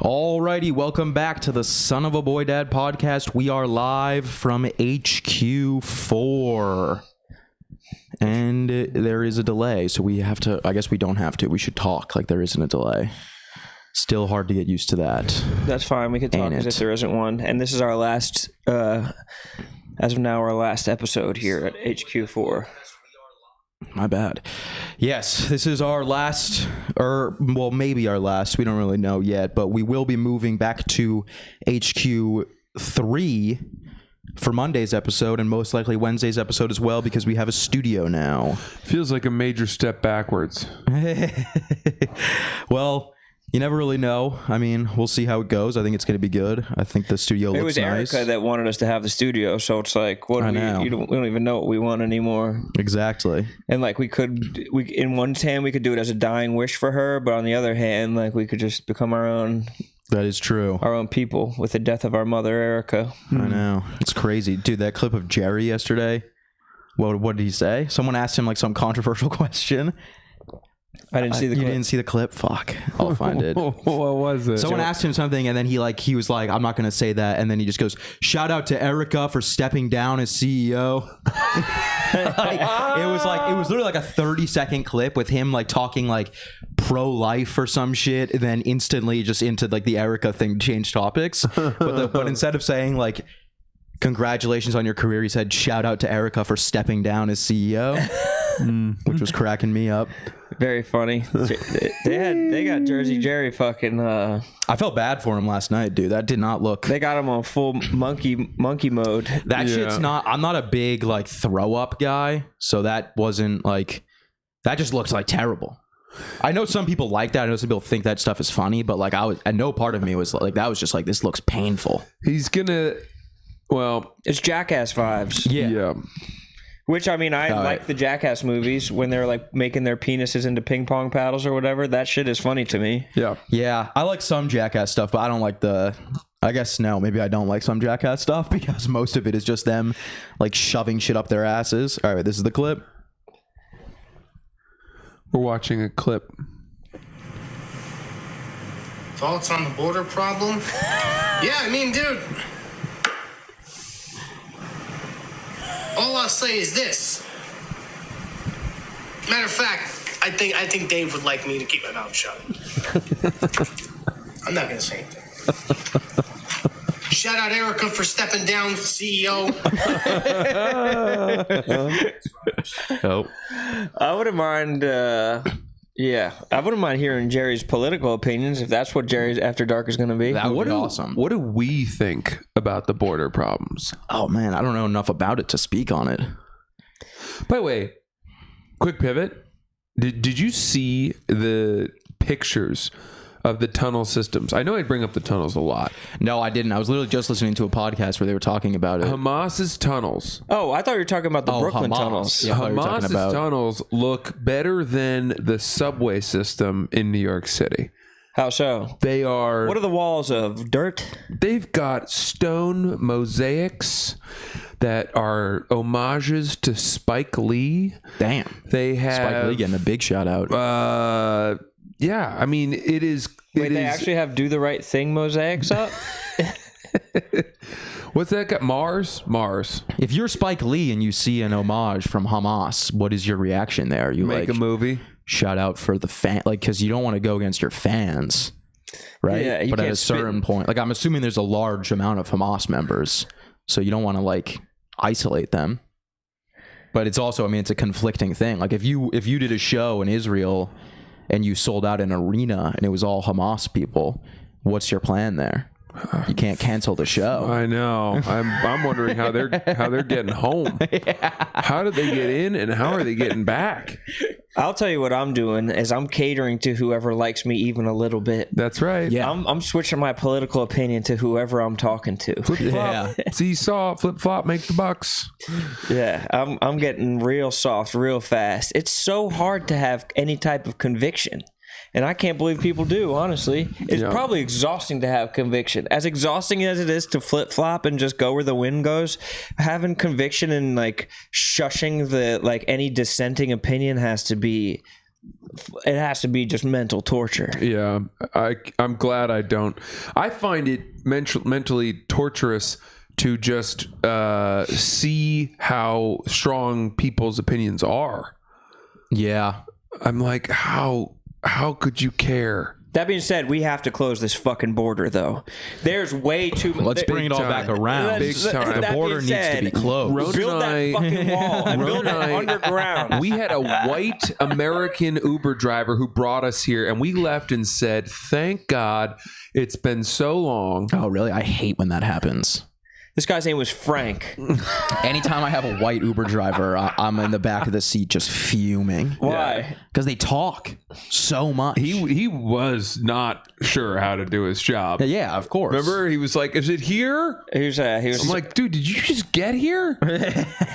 Alrighty, welcome back to the Son of a Boy Dad podcast. We are live from HQ4. And there is a delay, so we have to, I guess we don't have to. We should talk like there isn't a delay. Still hard to get used to that. That's fine. We can talk as if there isn't one. And this is our last, as of now, our last episode here at HQ4. My bad. Yes, this is our last, or well, maybe our last. We don't really know yet, but we will be moving back to HQ3 for Monday's episode and most likely Wednesday's episode as well because we have a studio now. Feels like a major step backwards. Well, you never really know. I mean, we'll see how it goes. I think it's going to be good. I think the studio looks nice. It was Erica that wanted us to have the studio, so it's like, we don't even know what we want anymore. Exactly. And like we in one hand we could do it as a dying wish for her, but on the other hand, like we could just become our own. That is true. Our own people with the death of our mother, Erica. I know. It's crazy. Dude, that clip of Jerry yesterday, what did he say? Someone asked him like some controversial question. I didn't see the clip. You didn't see the clip? Fuck. I'll find it. What was it? Someone asked him something and then he was like, I'm not going to say that. And then he just goes, shout out to Erica for stepping down as CEO. It was literally like a 30-second clip with him like talking like pro-life or some shit. And then instantly just into like the Erica thing, change topics. But instead of saying like, congratulations on your career, he said, shout out to Erica for stepping down as CEO. Which was cracking me up. Very funny. They got Jersey Jerry fucking. I felt bad for him last night, dude. That did not look. They got him on full monkey mode. That shit's not. I'm not a big like throw up guy, so that wasn't like. That just looks like terrible. I know some people like that. I know some people think that stuff is funny, but like and no part of me was like that was just like this looks painful. He's gonna. Well, it's Jackass vibes. Yeah. Which, I mean, I like the Jackass movies when they're like making their penises into ping pong paddles or whatever. That shit is funny to me. Yeah. Yeah. I like some Jackass stuff, but I don't like maybe I don't like some Jackass stuff because most of it is just them like shoving shit up their asses. All right, this is the clip. We're watching a clip. Thoughts on the border problem? Yeah, I mean, dude. All I'll say is this. Matter of fact, I think Dave would like me to keep my mouth shut. I'm not gonna say anything. Shout out Erica for stepping down, CEO. Oh. I wouldn't mind. I wouldn't mind hearing Jerry's political opinions if that's what Jerry's After Dark is going to be. That would be awesome. What do we think about the border problems? Oh man, I don't know enough about it to speak on it. By the way, quick pivot. Did you see the pictures of the tunnel systems? I know I bring up the tunnels a lot. No, I didn't. I was literally just listening to a podcast where they were talking about it. Hamas's tunnels. Oh, I thought you were talking about the Brooklyn Hamas. tunnels. Yeah, Hamas's tunnels look better than the subway system in New York City. How so? They are... What are the walls of? Dirt? They've got stone mosaics that are homages to Spike Lee. Damn. They have... Spike Lee getting a big shout out. Yeah, I mean, it is... Wait, they actually have Do the Right Thing mosaics up? What's that got? Mars? If you're Spike Lee and you see an homage from Hamas, what is your reaction there? You make a movie? Shout out for the fan, like, because you don't want to go against your fans, right? Yeah, but at a certain point, like, I'm assuming there's a large amount of Hamas members, so you don't want to like isolate them. But it's also, I mean, it's a conflicting thing. Like, if you did a show in Israel and you sold out an arena and it was all Hamas people, what's your plan there? You can't cancel the show. I know. I'm wondering how they're getting home. Yeah. How did they get in and how are they getting back? I'll tell you what I'm doing is I'm catering to whoever likes me even a little bit. That's right. Yeah. I'm switching my political opinion to whoever I'm talking to. Flip-flop. Seesaw, flip-flop, make the bucks. Yeah, I'm getting real soft real fast. It's so hard to have any type of conviction. And I can't believe people do, honestly. It's probably exhausting to have conviction. As exhausting as it is to flip-flop and just go where the wind goes, having conviction and, like, shushing the, like, any dissenting opinion has to be it has to be just mental torture. Yeah, I'm glad I don't. I find it mentally torturous to just see how strong people's opinions are. Yeah. I'm like, how could you care? That being said, we have to close this fucking border, though. There's way too much. Let's bring it all back around. Big time. The border needs to be closed. Build that fucking wall and build it underground. We had a white American Uber driver who brought us here, and we left and said, thank God it's been so long. Oh, really? I hate when that happens. This guy's name was Frank. Anytime I have a white Uber driver, I'm in the back of the seat just fuming. Why? Because they talk so much. He was not sure how to do his job. Yeah, of course. Remember, he was like, "Is it here?" He was I'm like, "Dude, did you just get here?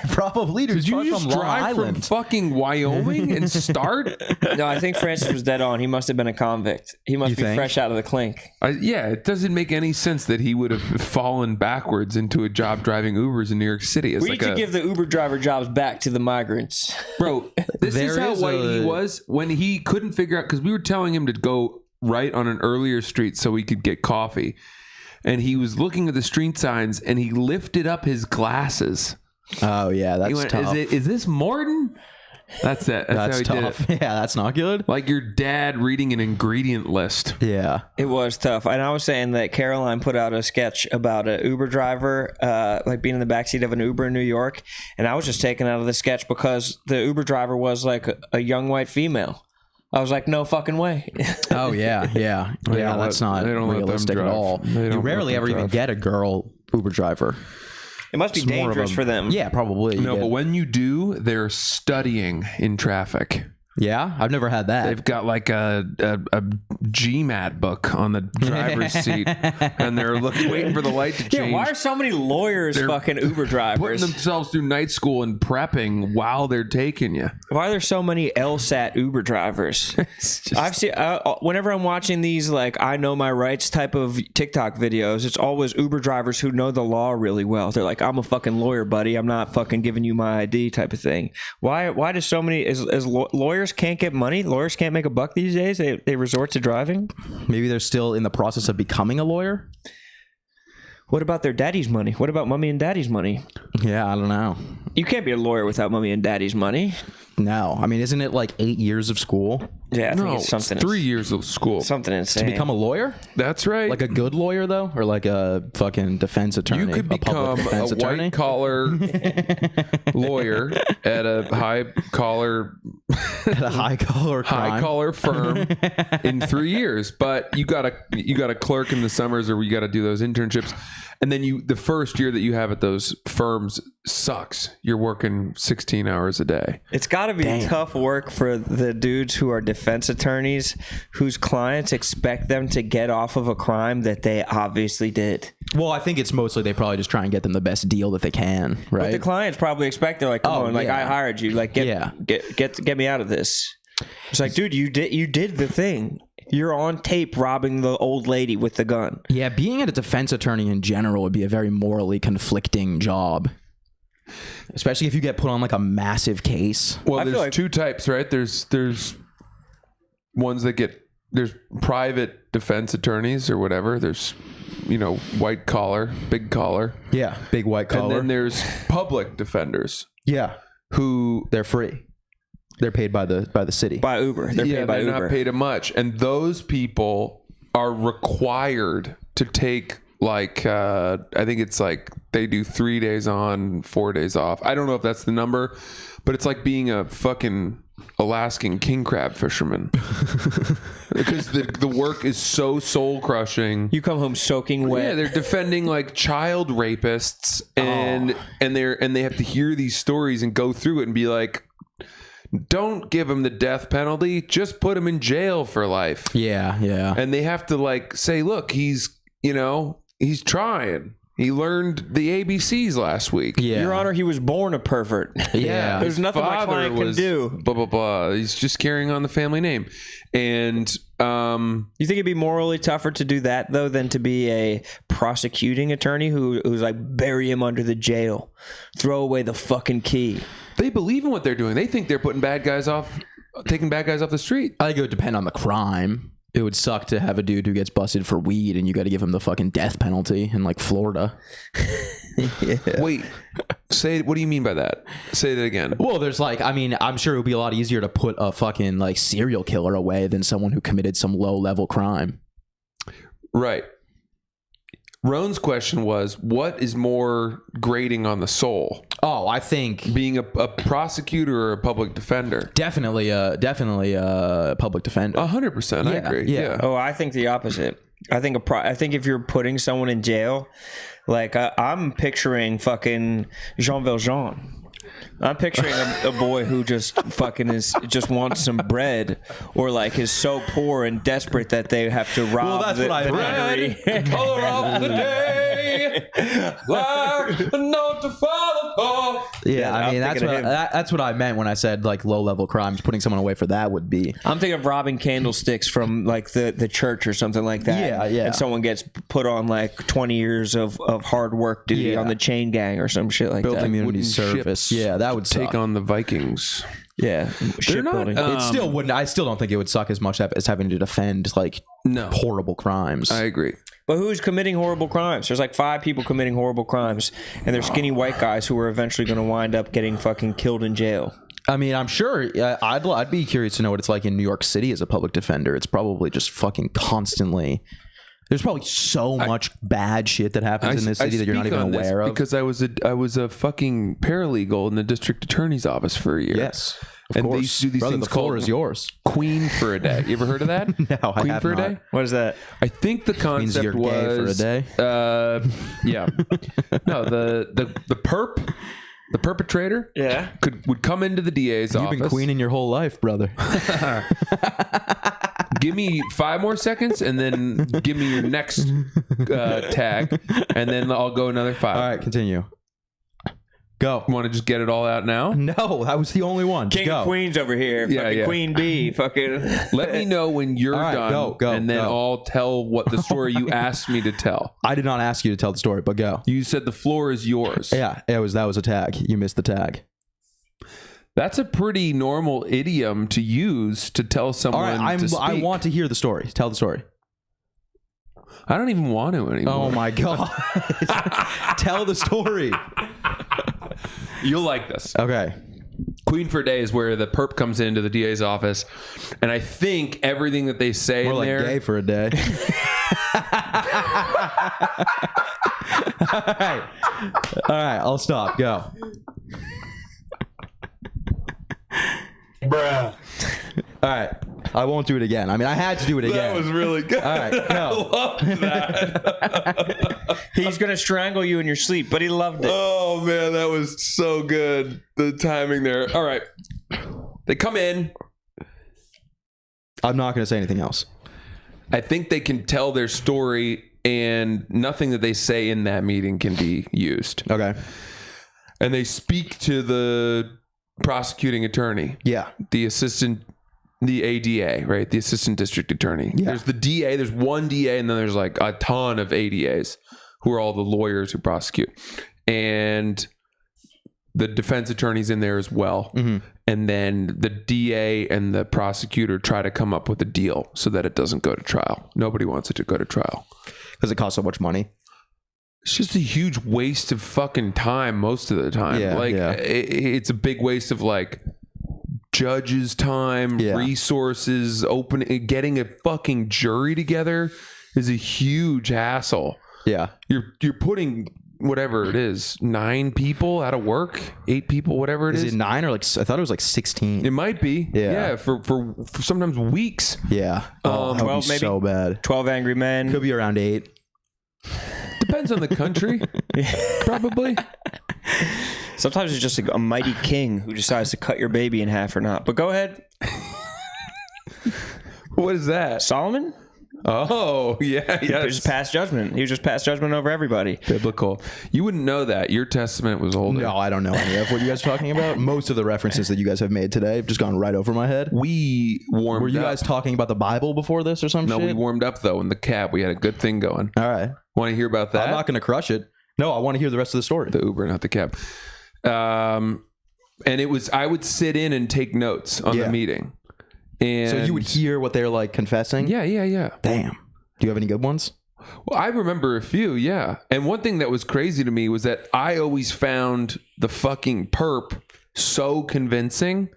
Probably. Did you just drive from fucking Wyoming and start?" No, I think Francis was dead on. He must have been a convict. He must be fresh out of the clink. Yeah, it doesn't make any sense that he would have fallen backwards into a job driving Ubers in New York City. We need to give the Uber driver jobs back to the migrants. Bro, this is how white he was when he couldn't figure out, because we were telling him to go right on an earlier street so we could get coffee. And he was looking at the street signs and he lifted up his glasses. Oh, yeah, that's Went, tough. Is this Morton? That's it. That's how he tough. did it. Yeah, that's not good. Like your dad reading an ingredient list. Yeah. It was tough. And I was saying that Caroline put out a sketch about an Uber driver, like being in the backseat of an Uber in New York. And I was just taken out of the sketch because the Uber driver was like a young white female. I was like, no fucking way. Oh, yeah. Yeah. Yeah, that's not realistic at all. You rarely ever even get a girl Uber driver. It must be dangerous for them. Yeah, probably. No, but when you do, they're studying in traffic. Yeah, I've never had that. They've got like a GMAT book on the driver's seat, and they're waiting for the light to change. Yeah, why are so many lawyers fucking Uber drivers? Putting themselves through night school and prepping while they're taking you. Why are there so many LSAT Uber drivers? I've seen whenever I'm watching these like I know my rights type of TikTok videos, it's always Uber drivers who know the law really well. They're like, I'm a fucking lawyer, buddy. I'm not fucking giving you my ID type of thing. Why do so many lawyers can't get money? Lawyers can't make a buck these days. They resort to driving. Maybe they're still in the process of becoming a lawyer. What about their daddy's money? What about mommy and daddy's money? Yeah, I don't know. You can't be a lawyer without mommy and daddy's money. No, I mean, isn't it like 8 years of school? Yeah, I think it's something. 3 years of school. Something insane. To become a lawyer? That's right. Like a good lawyer, though? Or like a fucking defense attorney? You could become a white collar lawyer at a high collar firm in 3 years, but you gotta clerk in the summers, or you gotta do those internships, and then the first year that you have at those firms sucks. You're working 16 hours a day. It's got to be tough work for the dudes who are defense attorneys whose clients expect them to get off of a crime that they obviously did. Well, I think it's mostly they probably just try and get them the best deal that they can, right? But the clients probably expect, they're like, come on, like I hired you, like get me out of this. It's like, dude, you did the thing. You're on tape robbing the old lady with the gun. Yeah, being a defense attorney in general would be a very morally conflicting job. Especially if you get put on like a massive case. Well, there's two types, right? There's ones that there's private defense attorneys or whatever. There's, white collar, big collar. Yeah, big white collar. And then there's public defenders. Yeah. Who they're free. They're paid by the city. By Uber. They're paid by Uber. They're not paid much. And those people are required to take like I think it's like they do 3 days on, 4 days off. I don't know if that's the number, but it's like being a fucking Alaskan king crab fisherman. Because the work is so soul crushing. You come home soaking wet. Yeah, they're defending like child rapists, and they have to hear these stories and go through it and be like, don't give him the death penalty, just put him in jail for life. Yeah. And they have to like say, look, he's trying. He learned the ABCs last week. Yeah. Your Honor, he was born a pervert. Yeah. There's nothing my client can do. Blah, blah, blah. He's just carrying on the family name. And you think it'd be morally tougher to do that, though, than to be a prosecuting attorney who's like, bury him under the jail, throw away the fucking key? They believe in what they're doing. They think they're putting bad guys off taking bad guys off the street. I think it would depend on the crime. It would suck to have a dude who gets busted for weed and you got to give him the fucking death penalty in like Florida. Wait, what do you mean by that? Say that again. Well, there's like, I mean, I'm sure it would be a lot easier to put a fucking like serial killer away than someone who committed some low level crime. Right. Roan's question was, what is more grating on the soul? Oh, I think Being a prosecutor or a public defender? definitely a public defender. 100%. I agree. yeah. Oh, I think the opposite. I think if you're putting someone in jail, like I'm picturing fucking Jean Valjean. I'm picturing a boy who just wants some bread, or like is so poor and desperate that they have to rob that's the what I nunnery. Color of the day, like a note to follow. Yeah, I I'm mean thinking of that's what I meant when I said like low level crimes. Putting someone away for that would be. I'm thinking of robbing candlesticks from like the church or something like that. Yeah, yeah. And someone gets put on like 20 years of hard work duty on the chain gang or some shit like Built that. immunity wooden service. ships Yeah, that would take suck. on the Vikings. Yeah, shipbuilding. It still wouldn't. I still don't think it would suck as much as having to defend like horrible crimes. I agree. But who's committing horrible crimes? There's like 5 people committing horrible crimes, and they're skinny white guys who are eventually going to wind up getting fucking killed in jail. I mean, I'm sure. I'd be curious to know what it's like in New York City as a public defender. It's probably just fucking constantly. There's probably so much bad shit that happens in this city that you're not even aware of. Because I was a fucking paralegal in the district attorney's office for a year. Yes, of And course. they used to do these Brother, things the floor called is yours. Queen for a day. You ever heard of that? No, I Queen have for not. a day? What is that? I think the concept you're was gay for a day? Yeah. No, the perpetrator would come into the DA's office. You've been queening your whole life, brother. Give me 5 more seconds and then give me your next tag, and then I'll go another 5. All right, continue. Go. Want to just get it all out now? No, that was the only one. King Go. of Queens over here. Yeah, Fucking yeah. Queen Bee. Fucking. Let me know when you're All right, done, go, and then go. I'll tell what the story you asked me to tell. I did not ask you to tell the story, but go. You said the floor is yours. Yeah, that was a tag. You missed the tag. That's a pretty normal idiom to use to tell All someone right, to speak. I want to hear the story. Tell the story. I don't even want to anymore. Oh my god. Tell the story. You'll like this. Okay. Queen for a day is where the perp comes into the DA's office, and I think everything that they say More in like there. gay for a day. All right, I'll stop. Go. Bruh. All right. I won't do it again. I mean, I had to do it again. That was really good. All right, go. I loved that. He's going to strangle you in your sleep, but he loved it. Oh, man, that was so good. The timing there. All right. They come in. I'm not going to say anything else. I think they can tell their story, and nothing that they say in that meeting can be used. Okay. And they speak to the prosecuting attorney. Yeah. The ADA, right? The assistant district attorney. Yeah. There's the DA, there's one DA, and then there's like a ton of ADAs who are all the lawyers who prosecute. And the defense attorney's in there as well. Mm-hmm. And then the DA and the prosecutor try to come up with a deal so that it doesn't go to trial. Nobody wants it to go to trial. Because it costs so much money. It's just a huge waste of fucking time most of the time. Yeah, like yeah. It's a big waste of like judges' time, Yeah. resources, getting a fucking jury together is a huge hassle. Yeah. You're putting whatever it is, 9 people out of work, 8 people, whatever it is. Is it 9 or like, I thought it was like 16. It might be. Yeah. For sometimes weeks. Yeah. Oh, that would 12 be maybe? so bad. 12 Angry Men. Could be around 8. Depends on the country. Probably. Sometimes it's just a mighty king who decides to cut your baby in half or not. But go ahead. What is that? Solomon? Oh, yeah. He was just passed judgment. He was just passed judgment over everybody. Biblical. You wouldn't know that. Your testament was older. No, I don't know any of what you guys are talking about. Most of the references that you guys have made today have just gone right over my head. We warmed Were you up. guys talking about the Bible before this or some No, shit? we warmed up though in the cab. We had a good thing going. All right. Want to hear about that? I'm not going to crush it. No, I want to hear the rest of the story. The Uber, not the cab. And it was, I would sit in and take notes on the meeting. And So you would hear what they're like confessing? Yeah. Damn. Do you have any good ones? Well, I remember a few, yeah. And one thing that was crazy to me was that I always found the fucking perp so convincing,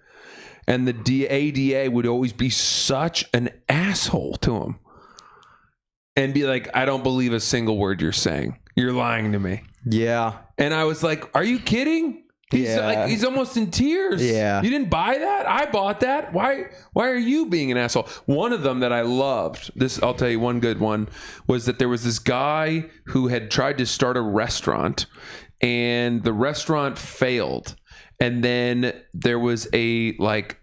and the ADA would always be such an asshole to him and be like, I don't believe a single word you're saying. You're lying to me. Yeah. And I was like, are you kidding? He's almost in tears. Yeah. You didn't buy that? I bought that. Why are you being an asshole? One of them that I loved, this I'll tell you one good one, was that there was this guy who had tried to start a restaurant and the restaurant failed. And then there was a like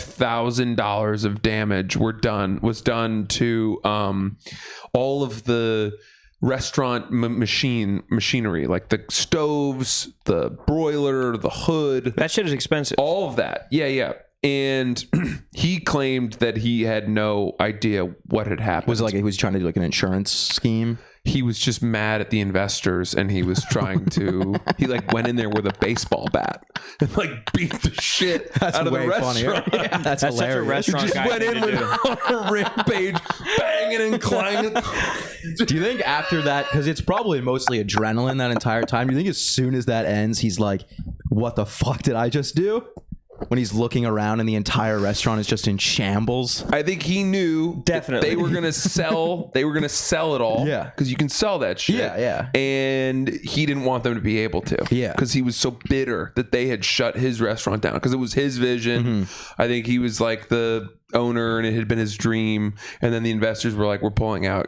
$25,000 of damage was done to all of the restaurant machinery, like the stoves, the broiler, the hood. That shit is expensive. All of that. Yeah. And he claimed that he had no idea what had happened. Was it like he was trying to do like an insurance scheme? He was just mad at the investors, and he was trying to. He like went in there with a baseball bat and like beat the shit out of the restaurant. Yeah, that's hilarious. Such a restaurant He just guy went thing in to with do. on a rampage, banging and clanging. Do you think after that, because it's probably mostly adrenaline that entire time, do you think as soon as that ends, he's like, what the fuck did I just do? When he's looking around and the entire restaurant is just in shambles. I think he knew Definitely. that they were gonna sell. They were gonna sell it all. Yeah. because you can sell that shit. Yeah. And he didn't want them to be able to. Yeah. because he was so bitter that they had shut his restaurant down because it was his vision. I think he was like the owner, and it had been his dream. And then the investors were like, "We're pulling out.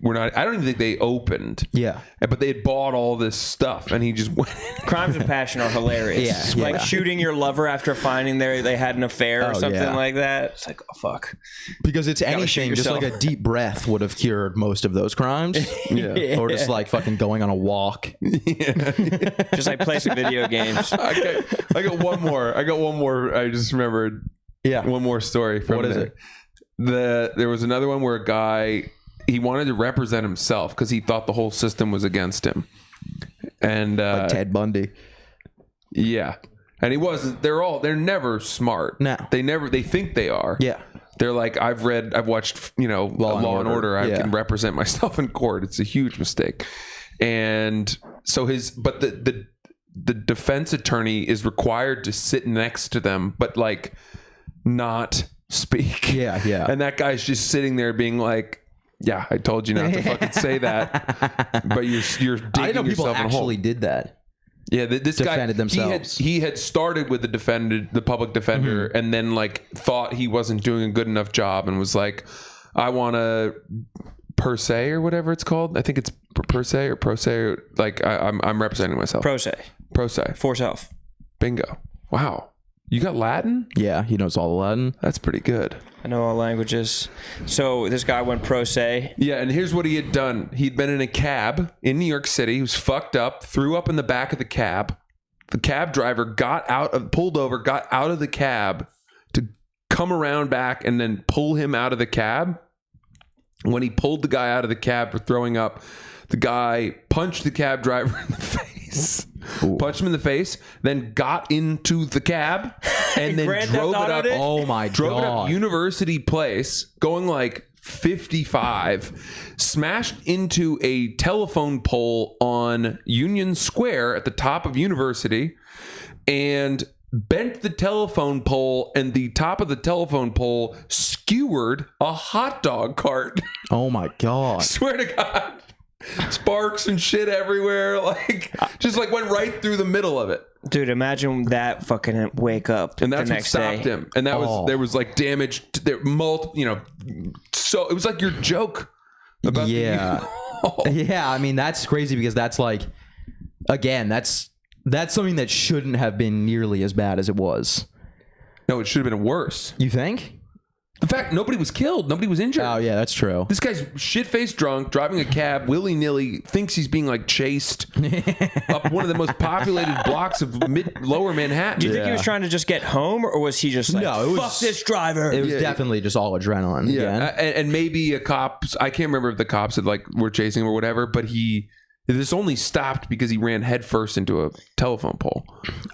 We're not." I don't even think they opened. Yeah. But they had bought all this stuff, and he just went. Crimes of passion are hilarious. Yeah, Like yeah. shooting your lover after finding they had an affair or something yeah. like that. It's like, oh fuck. Because it's shoot anything, just like yourself. a deep breath would have cured most of those crimes. Yeah. Or just like fucking going on a walk. Just like play some video games. I got one more. I just remembered. Yeah. One more story from What is there. it? There was another one where a guy, he wanted to represent himself because he thought the whole system was against him. And Like Ted Bundy. yeah. And he wasn't. They're never smart. No. They think they are. Yeah. They're like, I've watched, Law and Order. I Yeah. can represent myself in court. It's a huge mistake. And so the defense attorney is required to sit next to them, but like not speak. Yeah. And that guy's just sitting there being like, yeah, I told you not to fucking say that, but you're digging I didn't know people yourself in a hole. actually did that. Yeah, this defended guy themselves. He had started with the public defender, and then like thought he wasn't doing a good enough job, and was like, I want to per se or whatever it's called. I think it's per se or pro se. Or, like I'm representing myself. Pro se. Pro se. For self. Bingo. Wow. You got Latin? Yeah, he knows all the Latin. That's pretty good. I know all languages. So this guy went pro se. Yeah, and here's what he had done. He'd been in a cab in New York City. He was fucked up, threw up in the back of the cab. The cab driver pulled over, got out of the cab to come around back and then pull him out of the cab. When he pulled the guy out of the cab for throwing up, the guy punched the cab driver in the face. Punched him in the face, then got into the cab and then Grand drove Theft it up. Auto'd it? Oh my Drove it up god. University Place, going like 55, smashed into a telephone pole on Union Square at the top of University, and bent the telephone pole, and the top of the telephone pole skewered a hot dog cart. Oh my god. Swear to God. Sparks and shit everywhere. Like, just like went right through the middle of it. Dude, imagine that fucking wake up And that's the what next stopped day. him. And that was, there was like damage to their so it was like your joke about Yeah. Yeah, I mean that's crazy because that's like again, that's something that shouldn't have been nearly as bad as it was. No, it should have been worse. You think? The fact nobody was killed, nobody was injured. Oh yeah, that's true. This guy's shit-faced drunk, driving a cab willy-nilly, thinks he's being like chased up one of the most populated blocks of lower Manhattan. Do you think he was trying to just get home, or was he just like, No, it was- fuck this driver? It was definitely just all adrenaline. Yeah, again. and maybe a cop. I can't remember if the cops had were chasing him or whatever, but he This only stopped because he ran headfirst into a telephone pole.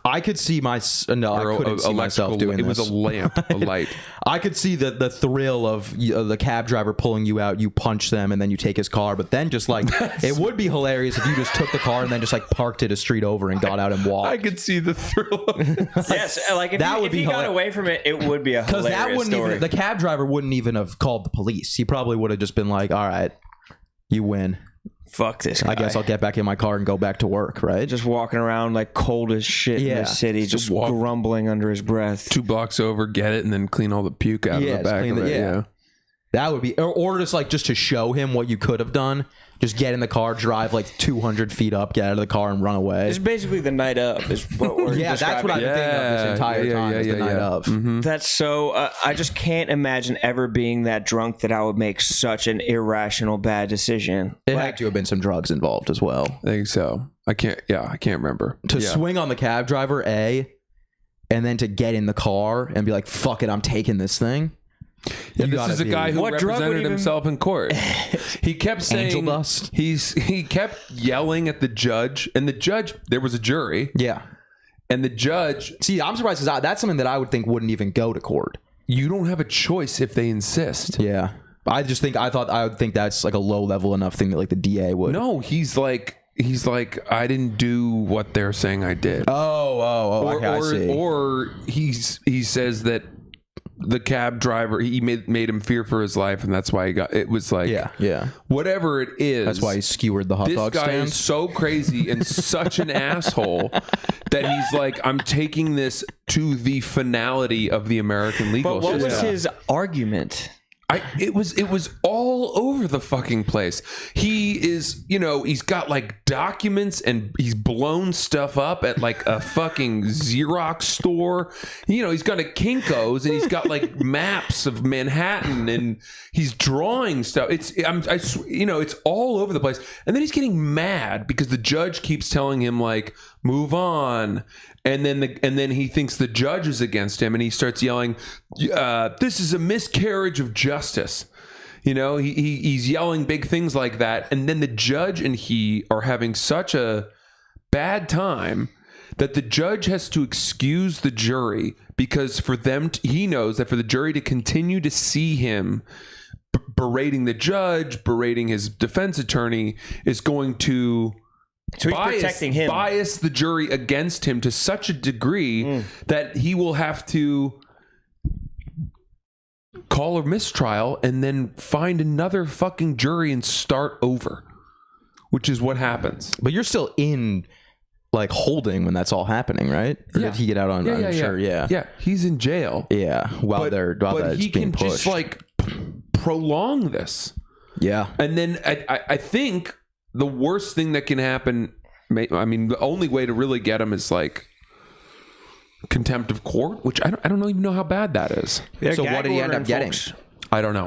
I could see I couldn't see myself doing it this. was a lamp, a light. I could see the thrill of the cab driver pulling you out, you punch them, and then you take his car. But then just like, it would be hilarious if you just took the car and then just like parked it a street over and got out and walked. I could see the thrill of it. Yes, like if he got away from it, it would be a hilarious that wouldn't story. even, the cab driver wouldn't even have called the police. He probably would have just been like, all right, you win. Fuck this guy. I guess I'll get back in my car and go back to work, right? Just walking around like cold as shit in the city, just grumbling under his breath. 2 blocks over, get it, and then clean all the puke out of the back of it. Yeah. That would be, or just to show him what you could have done. Just get in the car, drive like 200 feet up, get out of the car, and run away. It's basically the night of. Is what we're that's what I've been thinking of this entire time. Is the night of. Mm-hmm. That's so. I just can't imagine ever being that drunk that I would make such an irrational bad decision. It had to have been some drugs involved as well. I think so. I can't remember. To swing on the cab driver, and then to get in the car and be like, "Fuck it, I'm taking this thing." Yeah, this is a guy who represented himself in court. He kept saying angel dust. He kept yelling at the judge, and the judge, there was a jury. Yeah. And the judge, see, I'm surprised because that's something that I would think wouldn't even go to court. You don't have a choice if they insist. Yeah. I would think that's like a low level enough thing that like the DA would. No, he's like, I didn't do what they're saying I did. I see. Or he says that the cab driver, he made him fear for his life, and that's why he got. It was like, whatever it is. That's why he skewered the hot dog stand. This guy is so crazy and such an asshole that he's like, I'm taking this to the finality of the American legal system. But what was his argument? It was all over the fucking place. He is, he's got like documents and he's blown stuff up at like a fucking Xerox store. He's got a Kinko's and he's got like maps of Manhattan and he's drawing stuff. It's all over the place. And then he's getting mad because the judge keeps telling him like, move on. And then he thinks the judge is against him, and he starts yelling, "This is a miscarriage of justice." He's yelling big things like that, and then the judge and he are having such a bad time that the judge has to excuse the jury because he knows that for the jury to continue to see him berating the judge, berating his defense attorney, is going to. So he's protecting him. Bias the jury against him to such a degree that he will have to call a mistrial and then find another fucking jury and start over, which is what happens. But you're still in like holding when that's all happening, right? Or did he get out on? Yeah, he's in jail. Yeah, while he can just like prolong this. Yeah, and then I think. The worst thing that can happen, the only way to really get him is like contempt of court, which I don't even know how bad that is. So what did he end up getting? I don't know.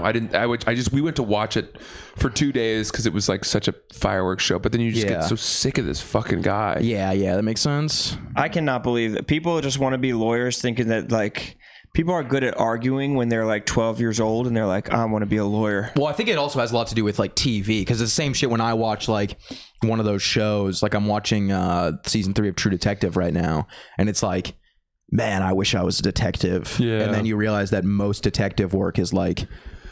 We went to watch it for 2 days because it was like such a fireworks show. But then you just get so sick of this fucking guy. Yeah, that makes sense. I cannot believe that people just want to be lawyers, thinking that like. People are good at arguing when they're like 12 years old and they're like, I want to be a lawyer. Well, I think it also has a lot to do with like TV, because it's the same shit when I watch like one of those shows. Like I'm watching season 3 of True Detective right now, and it's like, man, I wish I was a detective. Yeah. And then you realize that most detective work is like,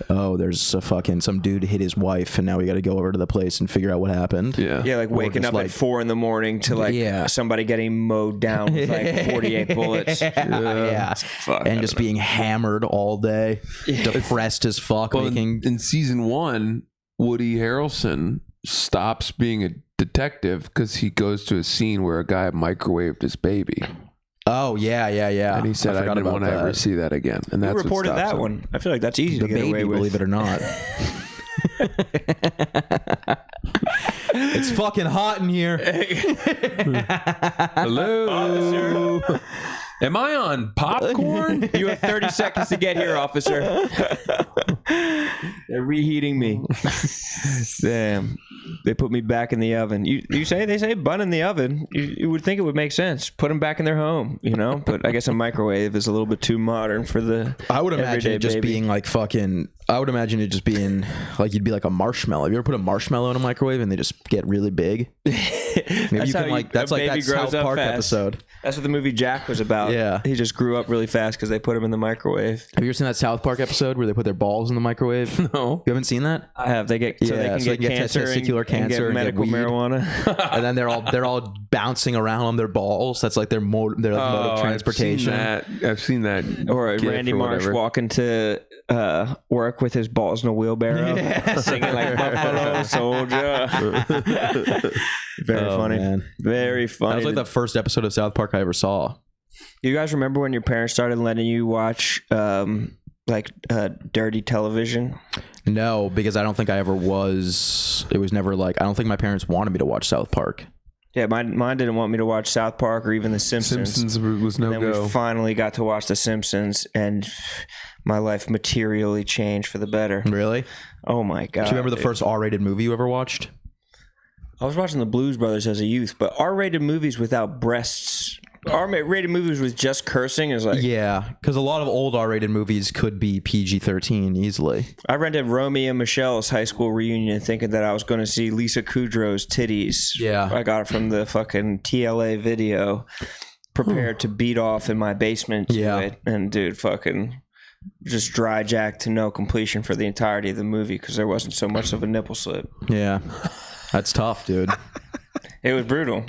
oh, there's some dude hit his wife and now we got to go over to the place and figure out what happened. Yeah, like waking up at 4 a.m. to like somebody getting mowed down with like 48 bullets. And just being hammered all day, depressed as fuck. Well, in season 1, Woody Harrelson stops being a detective because he goes to a scene where a guy microwaved his baby. Oh, yeah. And he said, I didn't want to ever see that again. And that's Who reported that one? I feel like that's easy to get away with. Believe it or not. It's fucking hot in here. Hello. Officer. Am I on popcorn? You have 30 seconds to get here, officer. They're reheating me. Damn. They put me back in the oven. They say bun in the oven. You would think it would make sense. Put them back in their home, But I guess a microwave is a little bit too modern for the. I would imagine it just baby. being like fucking. I would imagine it just being like you'd be like a marshmallow. Have you ever put a marshmallow in a microwave and they just get really big? Maybe you can like that's like that South Park episode. That's what the movie Jack was about. Yeah, he just grew up really fast because they put him in the microwave. Have you ever seen that South Park episode where they put their balls in the microwave? No, you haven't seen that? I have. They get so they can get cancer, testicular cancer, and medical and get marijuana, and then they're all bouncing around on their balls. That's like their mode of transportation. I've seen that. Or Randy Marsh walking to work with his balls in a wheelbarrow, singing like Buffalo Soldier. Very funny. Man. Very funny. That was like the first episode of South Park I ever saw. You guys remember when your parents started letting you watch dirty television? No, because I don't think I ever was. It was never like, I don't think my parents wanted me to watch South Park. Yeah, mine didn't want me to watch South Park or even The Simpsons. Simpsons was no go. Then we finally got to watch The Simpsons, and my life materially changed for the better. Really? Oh my god! Do you remember the first R-rated movie you ever watched? I was watching the Blues Brothers as a youth, but R-rated movies without breasts. R-rated movies with just cursing is like... Yeah, because a lot of old R-rated movies could be PG-13 easily. I rented Romeo and Michelle's high school reunion thinking that I was going to see Lisa Kudrow's titties. Yeah. I got it from the fucking TLA video, prepared to beat off in my basement to it. And dude, fucking just dry jack to no completion for the entirety of the movie because there wasn't so much of a nipple slip. Yeah. That's tough, dude. It was brutal.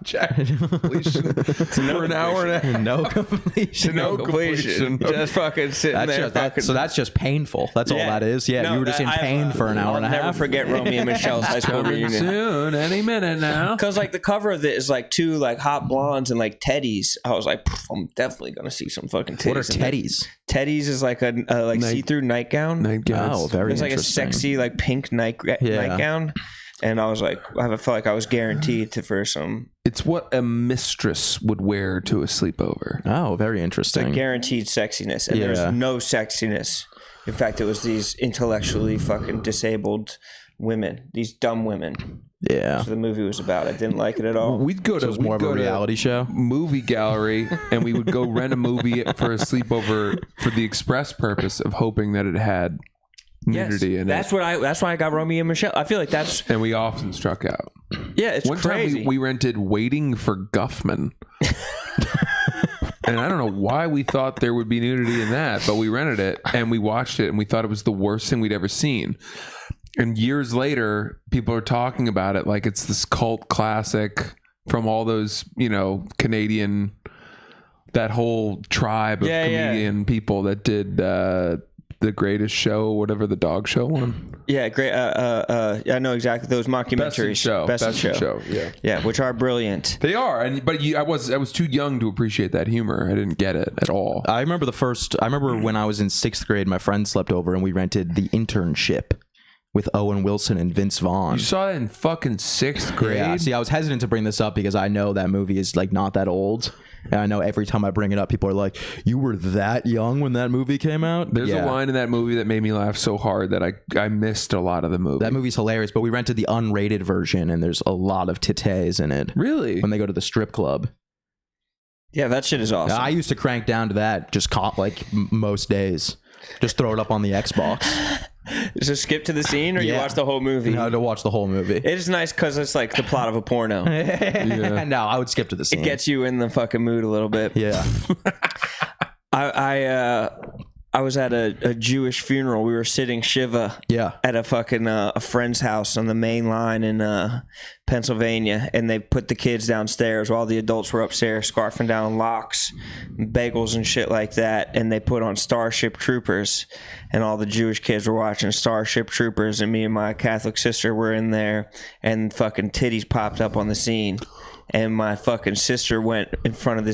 Jack completion for an hour and a half. No completion. No completion. Just fucking sitting there. So that's just painful. That's all that is. Yeah, no, you were just in pain for an hour and a half. I'll never forget Romeo and Michelle's high school reunion. Soon, any minute now. Because like the cover of it is like two like hot blondes and like teddies. I was like, I'm definitely gonna see some fucking titties. What are teddies? Teddies is like a see-through nightgown. Oh, very It's like a sexy like pink nightgown. And I was like, I felt like I was guaranteed for some. It's what a mistress would wear to a sleepover. Oh, very interesting. It's a guaranteed sexiness. And there's no sexiness. In fact, it was these intellectually fucking disabled women, these dumb women. Yeah. That's what the movie was about. I didn't like it at all. We'd go to it was more of a reality show. Movie gallery, and we would go rent a movie for a sleepover for the express purpose of hoping that it had nudity in it. That's why I got Romeo and Michelle. I feel like that's... And we often struck out. Yeah, it's One crazy. time we rented Waiting for Guffman. And I don't know why we thought there would be nudity in that, but we rented it and we watched it and we thought it was the worst thing we'd ever seen. And years later, people are talking about it like it's this cult classic from all those, Canadian, that whole tribe of comedian people that did The Greatest Show, whatever the dog show one. Yeah, great. I know exactly those mockumentaries. Best in show. Yeah, which are brilliant. They are, but I was too young to appreciate that humor. I didn't get it at all. I remember when I was in 6th grade, my friend slept over and we rented The Internship with Owen Wilson and Vince Vaughn. You saw that in fucking 6th grade? Yeah, see, I was hesitant to bring this up because I know that movie is like not that old. And I know every time I bring it up, people are like, you were that young when that movie came out? There's a line in that movie that made me laugh so hard that I missed a lot of the movie. That movie's hilarious, but we rented the unrated version and there's a lot of titties in it. Really? When they go to the strip club. Yeah, that shit is awesome. I used to crank down to that just most days. Just throw it up on the Xbox. Just skip to the scene or you watch the whole movie? No, to watch the whole movie. It is nice because it's like the plot of a porno. No, I would skip to the scene. It gets you in the fucking mood a little bit. Yeah. I was at a Jewish funeral. We were sitting Shiva at a fucking a friend's house on the main line in Pennsylvania, and they put the kids downstairs while the adults were upstairs scarfing down lox, bagels and shit like that, and they put on Starship Troopers, and all the Jewish kids were watching Starship Troopers, and me and my Catholic sister were in there, and fucking titties popped up on the scene. and my fucking sister went in front of the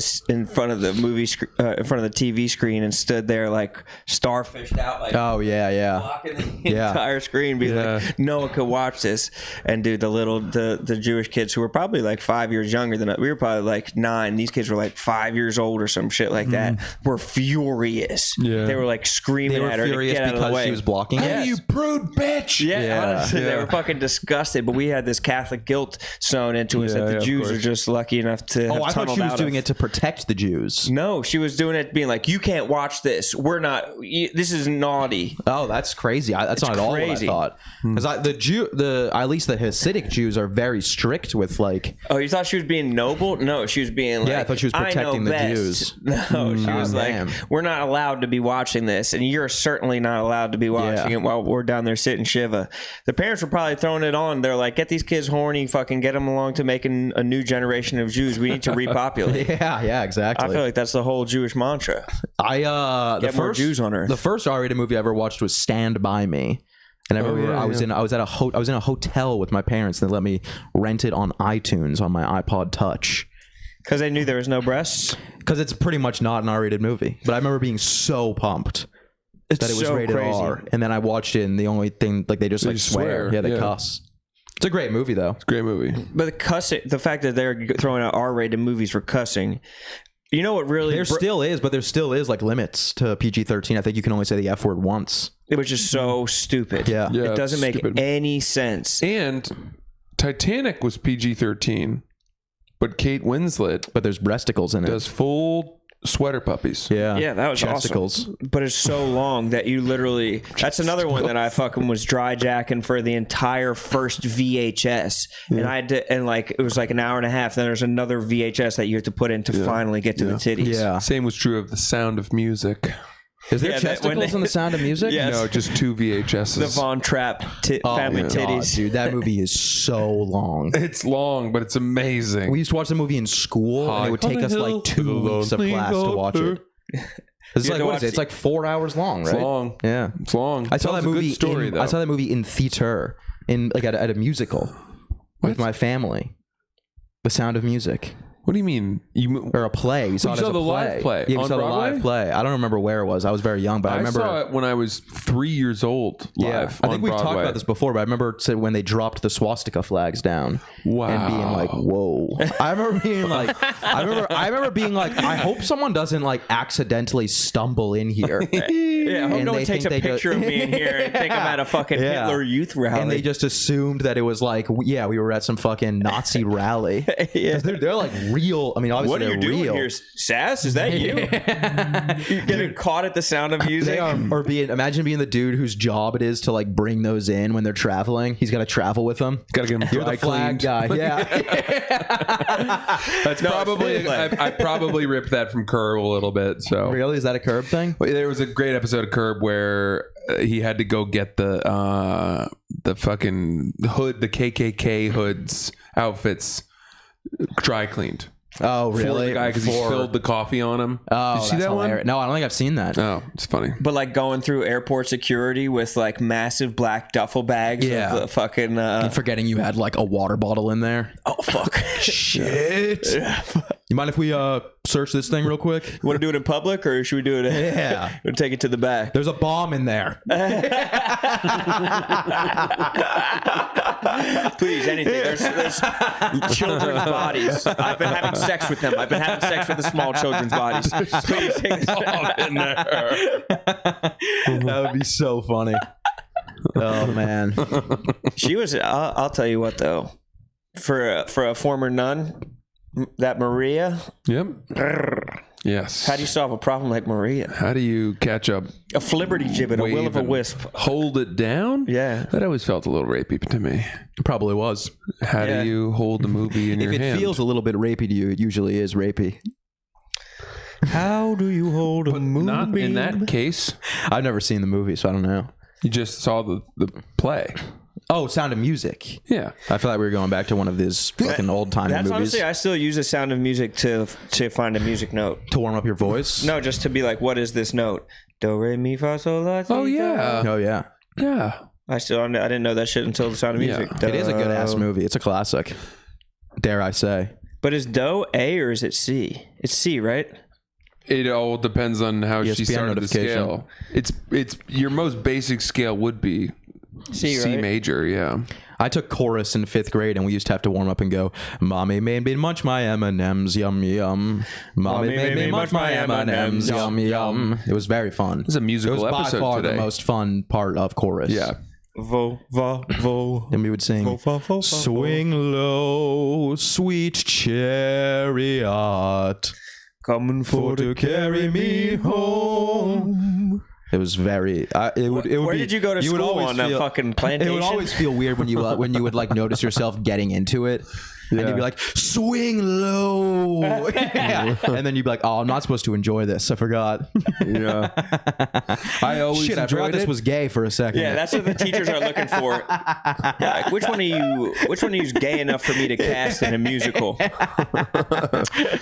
TV screen and stood there like starfished out, like Oh yeah. blocking the entire screen, being like, no one could watch this. And dude, the Jewish kids who were probably like 5 years younger than us, we were probably like 9. These kids were like 5 years old or some shit like that. Were furious. Yeah. They were like screaming They were at her to furious get out of the because way. she was blocking it. Hey, you prude bitch. Yeah, honestly, they were fucking disgusted. But we had this Catholic guilt sewn into us that the of Jews course. are just lucky enough to. Oh, have I thought tunneled she was out doing of. it to protect the Jews. No, she was doing it being like, you can't watch this. We're not. This is naughty. Oh, that's crazy. That's not at all what I crazy. thought. Because at least the Hasidic Jews are very strict with like. Oh, you thought she was being noble? No, she was being like, Yeah, I thought she was know protecting the best. Jews. No, she was like, damn. we're not allowed to be watching this, and you're certainly not allowed to be watching it while we're down there sitting Shiva. The parents were probably throwing it on. They're like, get these kids horny, fucking get them along to making a new generation of Jews. We need to repopulate. Yeah, exactly. I feel like that's the whole Jewish mantra. The more Jews on Earth. The first R-rated movie I ever watched was Stand By Me. And I remember I was in a hotel with my parents, and they let me rent it on iTunes on my iPod Touch. Because they knew there was no breasts. Because it's pretty much not an R-rated movie. But I remember being so pumped that it was so rated crazy. R. And then I watched it, and the only thing, like, they just like swear. Yeah, they cuss. It's a great movie, though. Great movie. But the fact that they're throwing out R-rated movies for cussing, you know what really... There still is like limits to PG-13. I think you can only say the F word once. Which is so stupid. Yeah. It doesn't make stupid. any sense. And Titanic was PG-13, but Kate Winslet But there's breasticles in it. does full sweater puppies. Yeah, that was Chesticles. awesome. But it's so long that you literally... That's another one that I fucking was dry jacking for the entire first VHS. And I had to... And like, it was like an hour and a half. Then there's another VHS that you have to put in to finally get to the titties. Yeah. Same was true of The Sound of Music. Is there Yeah, when chesticles in The Sound of Music? Yes. No, just 2 VHSs. The Von Trapp family God, titties. dude, that movie is so long. It's long, but it's amazing. We used to watch the movie in school, and it would take us like 2 weeks of class to watch it. It's like, what is it? It's like 4 hours long, right? It's long. Yeah. It's long. I saw Tells that a good movie. story, though. I saw that movie in theater, at a musical, with my family. The Sound of Music. What do you mean? Or a play. We saw it as a the play. live play Yeah, we on saw the Broadway? live play. I don't remember where it was. I was very young, but I remember. saw it when I was 3 years old live I think on we've talked Broadway. about this before, but I remember when they dropped the swastika flags down Wow. and being like, "Whoa!" I remember being like, I hope someone doesn't like accidentally stumble in here. Yeah, I hope And no one they takes a think they picture of me in here and think I'm at a fucking Hitler Youth rally. And they just assumed that it was like, we were at some fucking Nazi rally. Yeah. 'Cause they're like real. I mean, obviously What are you they're doing real. here, Sass? Is that you? You're getting caught at the Sound of Music. They are, imagine being the dude whose job it is to like bring those in when they're traveling. He's got to travel with them. Gotta get them You're dry the flag cleaned. guy. Yeah. That's probably I probably ripped that from Curb a little bit. So Really? Is that a Curb thing? there was a great episode of Curb where he had to go get the fucking hood, the KKK hoods outfits dry cleaned. Oh, For really? the guy because he spilled the coffee on him. Oh, Did you see that's that hilarious. one? No, I don't think I've seen that. Oh, it's funny. But like going through airport security with like massive black duffel bags Yeah. of the fucking And forgetting you had like a water bottle in there. oh fuck Shit. You mind if we search this thing real quick? You want to do it in public or should we do it? Yeah. We'll take it to the back. There's a bomb in there. Please, anything. There's children's bodies. I've been having sex with them. I've been having sex with the small children's bodies. Please take this in there. That would be so funny. Oh man. She was. I'll tell you what though. For a former nun, that Maria. Yep. Yes. How do you solve a problem like Maria? How do you catch up? A flibberty gibbet, a will of a and wisp. Hold it down? Yeah. That always felt a little rapey to me. It probably was. How Yeah. do you hold the movie in If your it hand? feels a little bit rapey to you, it usually is rapey. How do you hold a movie? Not in that case. I've never seen the movie, so I don't know. You just saw the play. Oh, Sound of Music. Yeah. I feel like we were going back to one of these fucking old time That's movies honestly, I still use the Sound of Music to find a music note. to warm up your voice. No, just to be like, what is this note? Do re mi fa sol la si Oh, do. yeah. Oh yeah. Yeah. I didn't know that shit until the Sound of Music. Yeah. It is a good ass movie. It's a classic. Dare I say? But is Doe A or is it C? It's C, right? It all depends on how she ESPN started the notification. scale. It's your most basic scale would be C, C right? major, yeah. I took chorus in 5th grade, and we used to have to warm up and go, "Mommy made me munch my M&Ms, yum yum. Mommy made me munch my M&Ms, yum yum." It was very fun. This is a musical It was by episode far today. the most fun part of chorus. Yeah. Vo, vo, vo. And we would sing, Vo, vo, vo, vo, "Swing low, sweet chariot, Coming for to carry me home." It was very. It would Where be, did you go to would school always on that feel- fucking plantation? It would always feel weird when you would like notice yourself getting into it, and you'd be like, "Swing low," and then you'd be like, "Oh, I'm not supposed to enjoy this. I forgot." Yeah. I always Shit, I forgot enjoyed this it. was gay for a second. Yeah, that's what the teachers are looking for. Yeah, like, which one of you is gay enough for me to cast in a musical?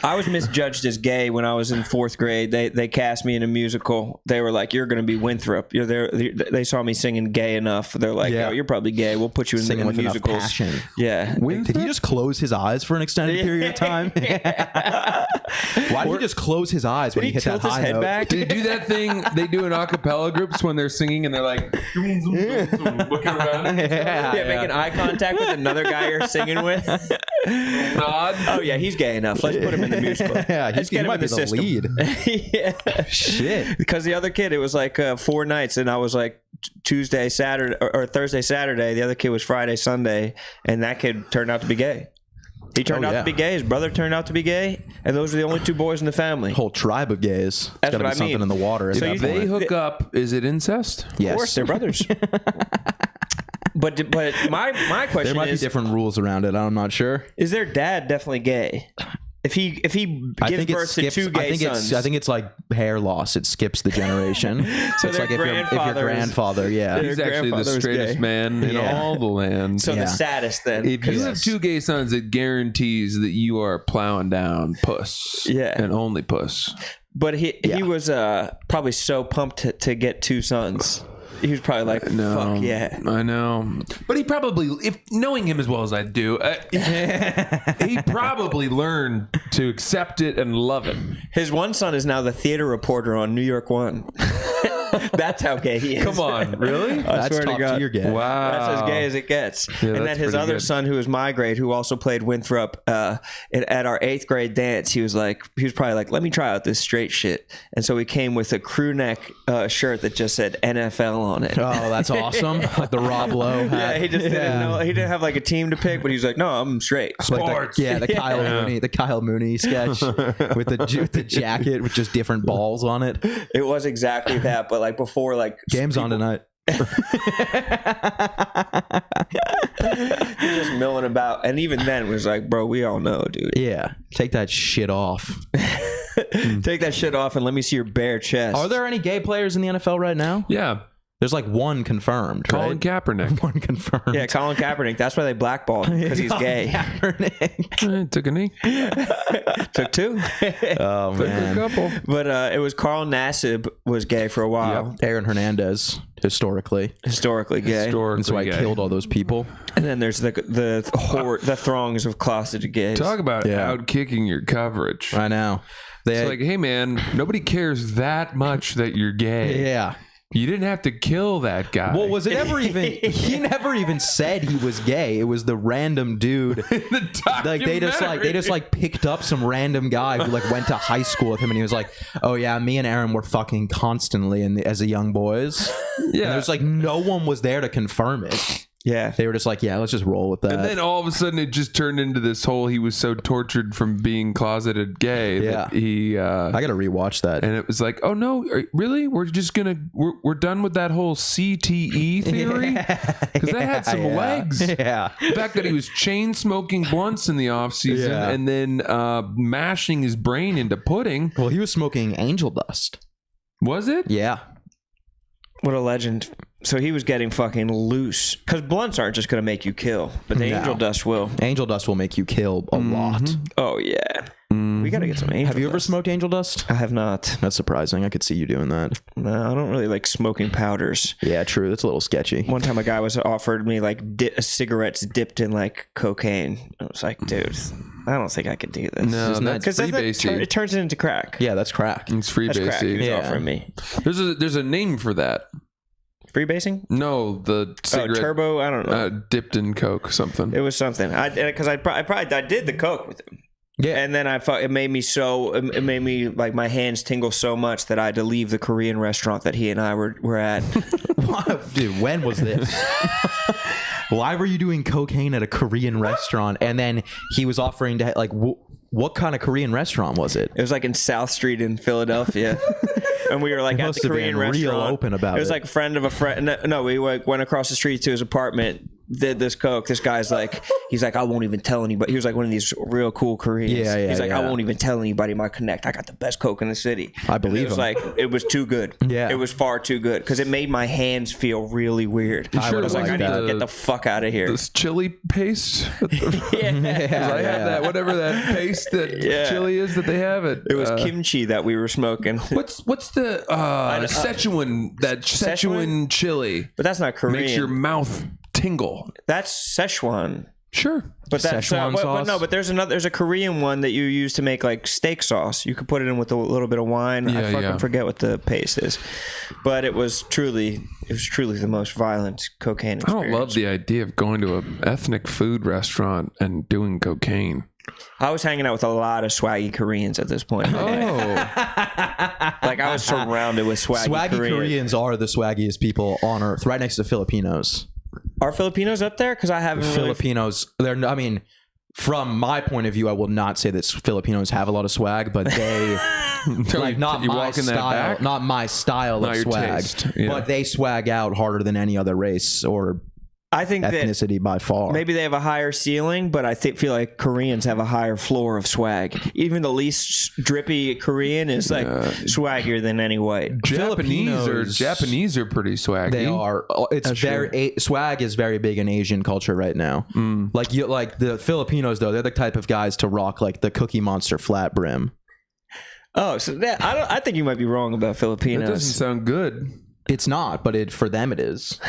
I was misjudged as gay when I was in 4th grade. They cast me in a musical. They were like, "You're going to be Winthrop." You're there. They saw me singing gay enough. They're like, Yeah. "Oh, you're probably gay. We'll put you in, Singing in with the enough musicals." passion. Yeah. Did he just close his eyes for an extended period of time? Why did he just close his eyes when Did he he hit that tilt his high head note? back? Did he do that thing they do in a cappella groups when they're singing and they're like looking around? Yeah, making eye contact with another guy you're singing with. Nod. Oh yeah, he's gay enough. Let's put him in the musical. Yeah, Let's he get him might in be the the system. lead. Yeah. Shit. Because the other kid, it was like 4 nights, and I was like Tuesday, Saturday, or Thursday, Saturday. The other kid was Friday, Sunday, and that kid turned out to be gay. He turned out yeah. to be gay. His brother turned out to be gay, and those were the only 2 boys in the family. Whole tribe of gays. That's Got to what be I something mean. in the water. At So that you- point. They hook up. Is it incest? Yes. Of course, they're brothers. But my There question might be is: different rules around it. I'm not sure. is their dad definitely gay? If he gives birth to 2 gay sons, I think it's like hair loss. It skips the generation. So it's their like if your grandfather is- grandfather, yeah. He's actually the grandfather was straightest gay. man in Yeah. all the land. so Yeah. the saddest then. If you have 2 gay sons, it guarantees that you are plowing down puss. Yeah. And only puss. But he was probably so pumped to get 2 sons. He was probably like, "Fuck yeah!" I know. But he probably, if knowing him as well as I do, he probably learned to accept it and love it. His one son is now the theater reporter on New York One. That's how gay he is. Come on, really? I That's swear to top God. tier gay. Wow. That's as gay as it gets. Yeah, and then that's his pretty other good. son, who was my grade, who also played Winthrop, at our 8th grade dance, he was probably like, "Let me try out this straight shit." And so he came with a crew neck shirt that just said NFL on it. Oh, that's awesome. Like the Rob Lowe hat. Yeah, he just didn't know. He didn't have like a team to pick, but he's like, "No, I'm straight." Like Sports. the Kyle Mooney sketch with the jacket with just different balls on it. It was exactly that, but like before, like Game's on tonight. just milling about, and even then it was like, "Bro, we all know, dude. Yeah, take that shit off. Take that shit off and let me see your bare chest." Are there any gay players in the NFL right now? Yeah. There's like one confirmed, Colin right? Kaepernick. One confirmed. Yeah, Colin Kaepernick. That's why they blackballed him, because he's gay. Kaepernick. Took a knee. Took 2. Oh Took a man. couple. But it was Carl Nassib was gay for a while. Aaron Hernandez, historically. Historically gay. That's why I gay. killed all those people. And then there's the throngs of closeted gays. Talk about Yeah. out kicking your coverage. I know. They It's like, hey man, nobody cares that much that you're gay. yeah. You didn't have to kill that guy. Well, was it ever even? He never even said he was gay. It was the random dude. Like they just like picked up some random guy who like went to high school with him, and he was like, "Oh yeah, me and Aaron were fucking constantly as a young boys." Yeah. And there's like no one was there to confirm it. Yeah. They were just like, "Yeah, let's just roll with that." And then all of a sudden it just turned into this whole, he was so tortured from being closeted gay that he I gotta rewatch that. and it was like, oh no, really? We're just gonna we're done with that whole CTE theory? Because that had some legs. Yeah. The fact that he was chain smoking blunts in the off season Yeah. and then mashing his brain into pudding. Well, he was smoking angel dust. Was it? Yeah. What a legend. So he was getting fucking loose. Because blunts aren't just going to make you kill, but the No. angel dust will. Angel dust will make you kill a lot. Oh, yeah. We gotta get some angel. Have you ever dust. smoked angel dust? I have not. That's surprising. I could see you doing that. No, I don't really like smoking powders. Yeah, true. That's a little sketchy. One time, a guy was offered me like cigarettes dipped in like cocaine. I was like, dude, I don't think I could do this. No, Isn't that- that's freebasing. it turns it into crack. Yeah, that's crack. It's That's crack. He was freebasing. offering me There's a name for that. freebasing. No, the cigarette Turbo. I don't know. dipped in Coke something. It was something. I did the coke with him. Yeah. And then it made me like my hands tingle so much that I had to leave the Korean restaurant that he and I were at. Dude, when was this? Why were you doing cocaine at a Korean restaurant? And then he was offering to like, what kind of Korean restaurant was it? It was like in South Street in Philadelphia. And we were like at must the have Korean been real restaurant. open about it. Was it. like a friend of a friend. No, we like went across the street to his apartment, did this coke. This guy's like, he's like, I won't even tell anybody. He was like one of these real cool Koreans. Yeah, He's like, I yeah. won't even tell anybody my connect. I got the best coke in the city. I believe it was him. like, it was too good. Yeah. It was far too good because it made my hands feel really weird. You sure I was like, it I need wasn't to get the fuck out of here. This chili paste. Yeah. I have that, whatever that paste that chili is that they have it. It was kimchi that we were smoking. What's the Szechuan, that Szechuan chili But that's not Korean. makes your mouth tingle? That's Szechuan. Sure. But that's Szechuan but sauce? no. But there's a Korean one that you use to make like steak sauce. You could put it in with a little bit of wine. I fucking forget what the paste is, but it was truly the most violent cocaine I experience. don't love the idea of going to an ethnic food restaurant and doing cocaine. I was hanging out with a lot of swaggy Koreans at this point. Oh, Like I was surrounded with swaggy Koreans are the swaggiest people on earth, right next to Filipinos. Are Filipinos up there? Because I haven't really... Filipinos, I mean, from my point of view, I will not say that Filipinos have a lot of swag, but they like not you my walking that style, back? not my style Not of your swag, taste, yeah. but they swag out harder than any other race or I think that ethnicity by far. maybe they have a higher ceiling, but I feel like Koreans have a higher floor of swag. Even the least drippy Korean is like swaggier than any white. Japanese are pretty swaggy. They are. It's swag is very big in Asian culture right now. Like the Filipinos though, they're the type of guys to rock like the Cookie Monster flat brim. Oh, so I think you might be wrong about That Filipinos. doesn't sound good. It's not, but for them it is.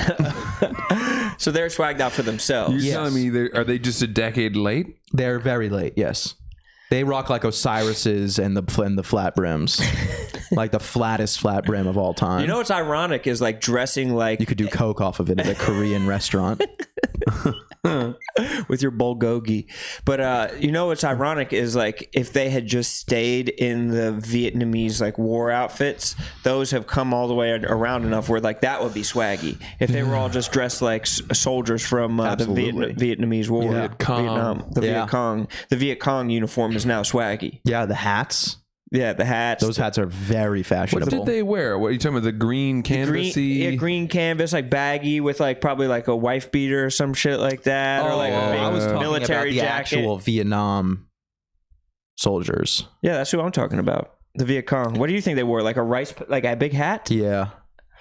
So they're swagged out for themselves. You're telling me are they just a decade late? They're very late. Yes, they rock like Osiris's and the flat brims, like the flattest flat brim of all time. You know what's ironic is like dressing like you could do coke off of it at a Korean restaurant. with your bulgogi. But you know what's ironic is like if they had just stayed in the Vietnamese like war outfits, those have come all the way around enough where like that would be swaggy. If they were all just dressed like soldiers from the Vietnamese war, Vietnam, Viet Cong. The Viet Cong uniform is now swaggy. Yeah, the hats. Yeah, the hats. Those hats are very fashionable. What did they wear? What are you talking about? The green canvasy? Green canvas, like baggy with like probably like a wife beater or some shit like that, or like a big I was talking military about the jacket. actual Vietnam soldiers. Yeah, that's who I'm talking about. The Viet Cong. What do you think they wore? Like a big hat? Yeah.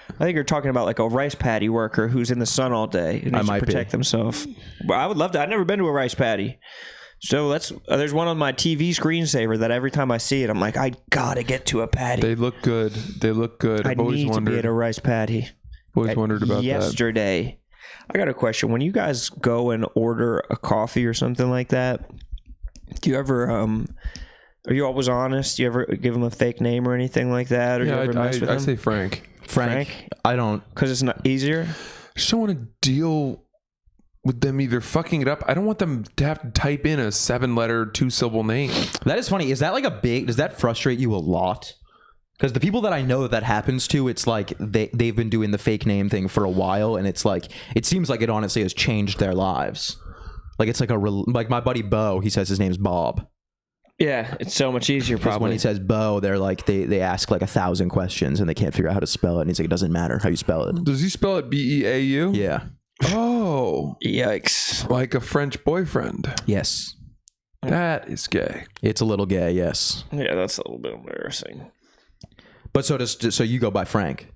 I think you're talking about like a rice paddy worker who's in the sun all day and needs to protect themselves. But I would love to. I've never been to a rice paddy. So there's one on my TV screensaver that every time I see it, I'm like, I gotta get to a patty. They look good. I've always need wondered. To be at a rice patty. Always wondered about yesterday. I got a question. When you guys go and order a coffee or something like that, do you ever are you always honest? Do you ever give them a fake name or anything like that? Or do you ever mess with them? I say Frank. Frank? I don't. Because it's not easier? I just don't want to deal with them either fucking it up. I don't want them to have to type in a 7-letter, 2-syllable name. That is funny. Is that like does that frustrate you a lot? Because the people that I know that happens to, it's like they've been doing the fake name thing for a while, and it's like, it seems like it honestly has changed their lives. Like it's like like my buddy Bo, he says his name's Bob. Yeah, it's so much easier probably. When he says Bo, they're like, they ask like 1,000 questions and they can't figure out how to spell it. And he's like, it doesn't matter how you spell it. Does he spell it B-E-A-U? Yeah. Oh. Yikes. Like a French boyfriend. Yes. That is gay. It's a little gay, yes. Yeah, that's a little bit embarrassing. But so you go by Frank?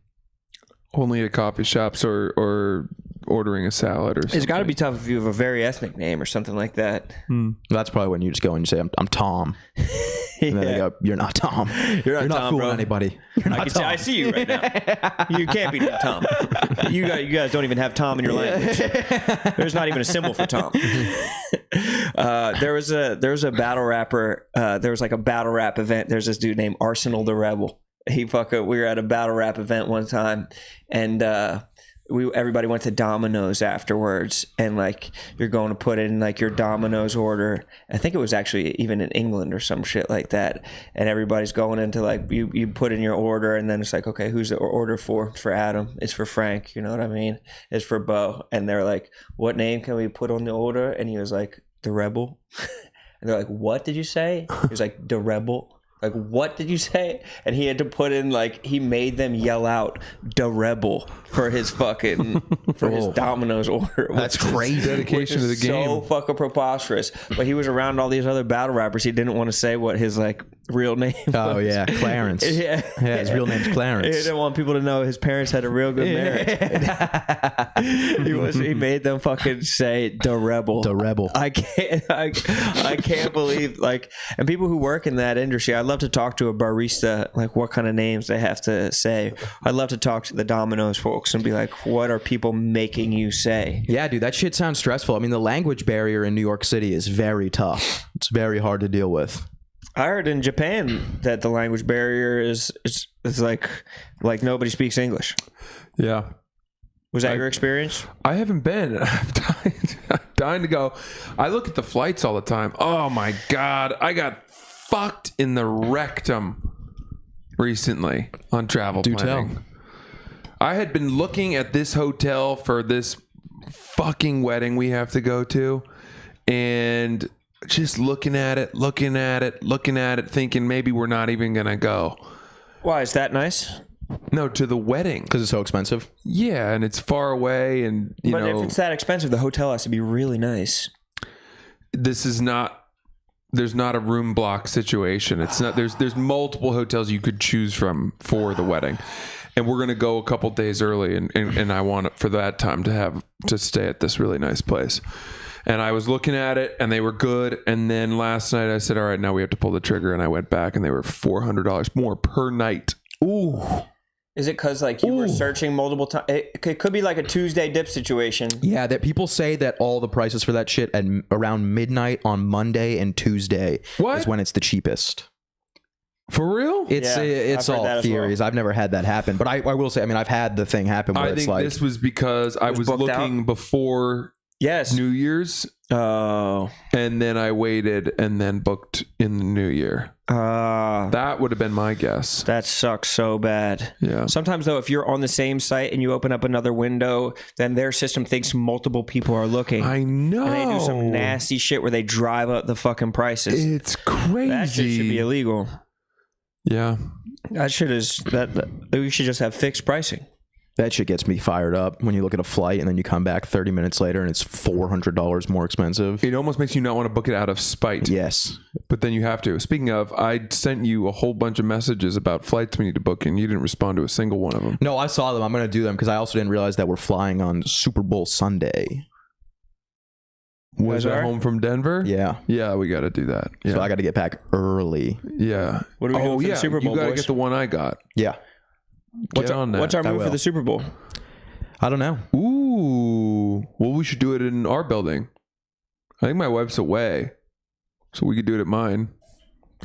Only at coffee shops or ordering a salad or something. It's got to be tough if you have a very ethnic name or something like that. That's probably when you just go and you say, I'm Tom. And then they go, you're not Tom. You're not Tom, fooling bro. anybody. You're not Tom. I see you right now. You can't be named Tom. You guys don't even have Tom in your language. There's not even a symbol for Tom. There was a battle rapper. There was like a battle rap event. There's this dude named Arsenal the Rebel. We were at a battle rap event one time, and everybody went to Domino's afterwards, and like you're going to put in like your Domino's order. I think it was actually even in England or some shit like that. And everybody's going into like you put in your order, and then it's like, okay, who's the order for? It's for Adam. It's for Frank. You know what I mean? It's for Bo. And they're like, what name can we put on the order? And he was like, the Rebel. And they're like, what did you say? He was like, the Rebel. Like, what did you say? And he had to put in, like, he made them yell out "Da Rebel" for his fucking his Domino's order. That's crazy. Dedication to the game. So fucking preposterous. But he was around all these other battle rappers. He didn't want to say what his like real name was. Oh yeah, Clarence. Yeah, his real name's Clarence. He didn't want people to know his parents had a real good marriage. He made them fucking say "Da Rebel." The Rebel. I can't believe, like, and people who work in that industry, I'd love to talk to a barista, like what kind of names they have to say. I'd love to talk to the Domino's folks and be like, what are people making you say? Yeah, dude, that shit sounds stressful. I mean, the language barrier in New York City is very tough. It's very hard to deal with. I heard in Japan that the language barrier is like nobody speaks English. Yeah. Was that your experience? I haven't been. I'm dying to go. I look at the flights all the time. Oh my God. I got fucked in the rectum recently on travel planning. Tell. I had been looking at this hotel for this fucking wedding we have to go to, and just looking at it, thinking maybe we're not even gonna go. Why, is that nice? No, to the wedding. Because it's so expensive. Yeah, and it's far away, and But if it's that expensive, the hotel has to be really nice. this is not. There's not a room block situation. It's not. There's multiple hotels you could choose from for the wedding, and we're gonna go a couple days early, and I want it for that time to stay at this really nice place. And I was looking at it, and they were good. And then last night I said, all right, now we have to pull the trigger. And I went back, and they were $400 more per night. Ooh. Is it because like you were searching multiple times? It could be like a Tuesday dip situation. Yeah, that people say that all the prices for that shit at around midnight on Monday and Tuesday is when it's the cheapest. For real? It's I've heard that all as theories. well. I've never had that happen, but I will say, I mean, I've had the thing happen where I it's think like this was because I was booked looking out? before Yes. New Year's, Oh. and then I waited and then booked in the new year. That would have been my guess. That sucks so bad. Yeah. Sometimes though, if you're on the same site and you open up another window, then their system thinks multiple people are looking. I know. And they do some nasty shit where they drive up the fucking prices. It's crazy. That shit should be illegal. Yeah. That shit is that we should just have fixed pricing. that shit gets me fired up when you look at a flight and then you come back 30 minutes later and it's $400 more expensive. It almost makes you not want to book it out of spite. Yes. But then you have to. Speaking of, I sent you a whole bunch of messages about flights we need to book, and you didn't respond to a single one of them. No, I saw them. I'm going to do them because I also didn't realize that we're flying on Super Bowl Sunday. Was I home from Denver? Yeah. Yeah, we got to do that. Yeah. So I got to get back early. Yeah. What are we doing for the Super Bowl, You got to boys? get the one I got. Yeah. Get on that. What's our I move for will. the Super Bowl? I don't know. Ooh. Well, we should do it in our building. I think my wife's away, so we could do it at mine.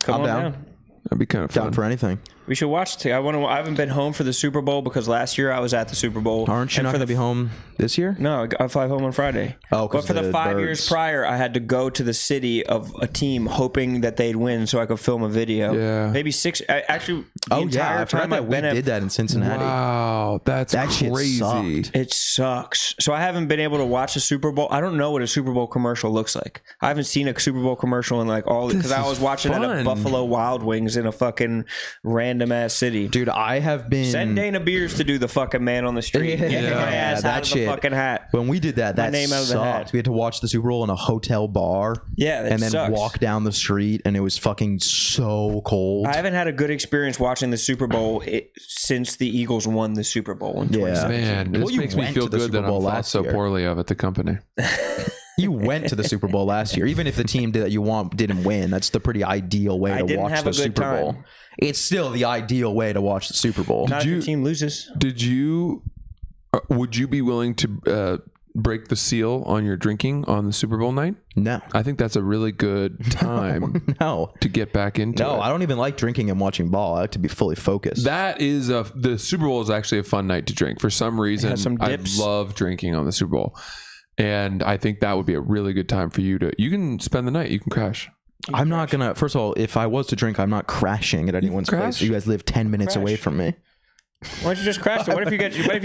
Come I'm on down. That'd be kind of fun. Down for anything. We should watch. I haven't been home for the Super Bowl because last year I was at the Super Bowl. Aren't you And not for going to be home this year? No, I fly home on Friday. Oh, but 'cause for the the 5 birds. years prior, I had to go to the city of a team hoping that they'd win so I could film a video. Yeah. Maybe six. Actually, the Oh, entire yeah. I time forgot that I've we been at, did that in Cincinnati. Wow, that's That shit crazy. sucked. it sucks. So I haven't been able to watch a Super Bowl. I don't know what a Super Bowl commercial looks like. I haven't seen a Super Bowl commercial in like all because I was watching it fun. at Buffalo Wild Wings in a fucking random random ass city. Dude, I have been Send Dana Beers to do the fucking man on the street. Get my ass that out of shit. the fucking hat. When we did that, that name out of the sucked. hat. We had to watch the Super Bowl in a hotel bar. Yeah, that and then sucks. walk down the street, and it was fucking so cold. I haven't had a good experience watching the Super Bowl since the Eagles won the Super Bowl in 2017. Man, this you makes me went feel to the good Super that Bowl I'm thought last so year. poorly of at the company. You went to the Super Bowl last year, even if the team that you want didn't win. That's the pretty ideal way to didn't watch have the a good Super Bowl. time. It's still the ideal way to watch the Super Bowl. Not if your team loses. Did you? Would you be willing to break the seal on your drinking on the Super Bowl night? No, I think that's a really good time no, to get back into it. I don't even like drinking and watching ball. I like to be fully focused. That is the Super Bowl is actually a fun night to drink. For some reason, some I dips. love drinking on the Super Bowl. And I think that would be a really good time for you to. You can spend the night. You can crash. I'm not gonna. First of all, if I was to drink, I'm not crashing at anyone's place. You guys live 10 minutes away from me. Why don't you just crash? What if you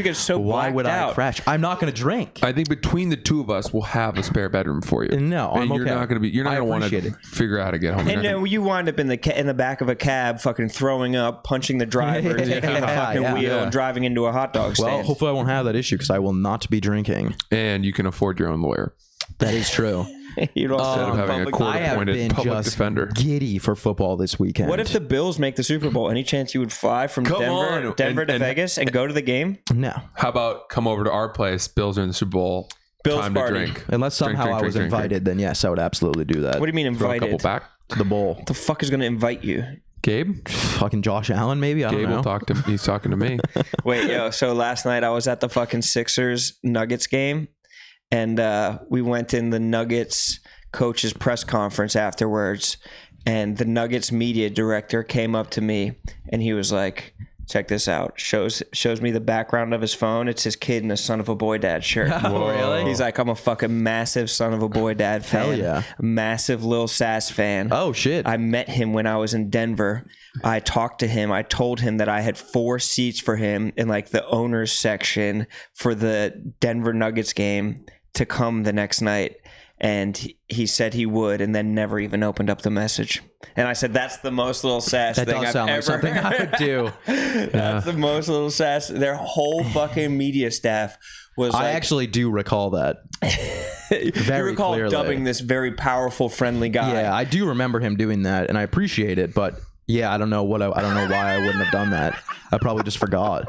get so Why would blacked I out? crash? I'm not gonna drink. I think between the two of us, we'll have a spare bedroom for you. No, and I'm you're okay. not going to be. You're not I going to want appreciate to figure out how to get home. And then you wind up in the back of a cab, fucking throwing up, punching the driver, taking the fucking wheel, and driving into a hot dog stand. Well, hopefully I won't have that issue because I will not be drinking. And you can afford your own lawyer That is true. You don't instead of having a I have court-appointed been public just defender. giddy for football this weekend. What if the Bills make the Super Bowl? Any chance you would fly from Denver to Vegas and go to the game? No, How about come over to our place? Bills are in the Super Bowl. Bills time party. to drink. unless somehow Drink, I was drink, invited, then yes, I would absolutely do that. What do you mean Throw a couple invited? back. To the bowl? The fuck is going to invite you? Gabe. Fucking Josh Allen, maybe. I don't Gabe know. will talk to. He's talking to me. Wait, yo. So last night I was at the fucking Sixers Nuggets game, and we went in the Nuggets coach's press conference afterwards, and the Nuggets media director came up to me and he was like, check this out. Shows me the background of his phone. It's his kid in a Son of a Boy Dad shirt. Oh, really? He's like, I'm a fucking massive Son of a Boy Dad fan. Hell yeah. Massive Lil Sass fan. Oh shit! I met him when I was in Denver. I talked to him. I told him that I had 4 seats for him in like the owners section for the Denver Nuggets game to come the next night. And he said he would, and then never even opened up the message. And I said, "That's the most Little Sass that thing does I've sound like ever something I would do. That's the most Little Sass." Their whole fucking media staff was. I like, actually do recall that. you very recall clearly. dubbing this very powerful, friendly guy. Yeah, I do remember him doing that, and I appreciate it. But yeah, I don't know I don't know why I wouldn't have done that. I probably just forgot.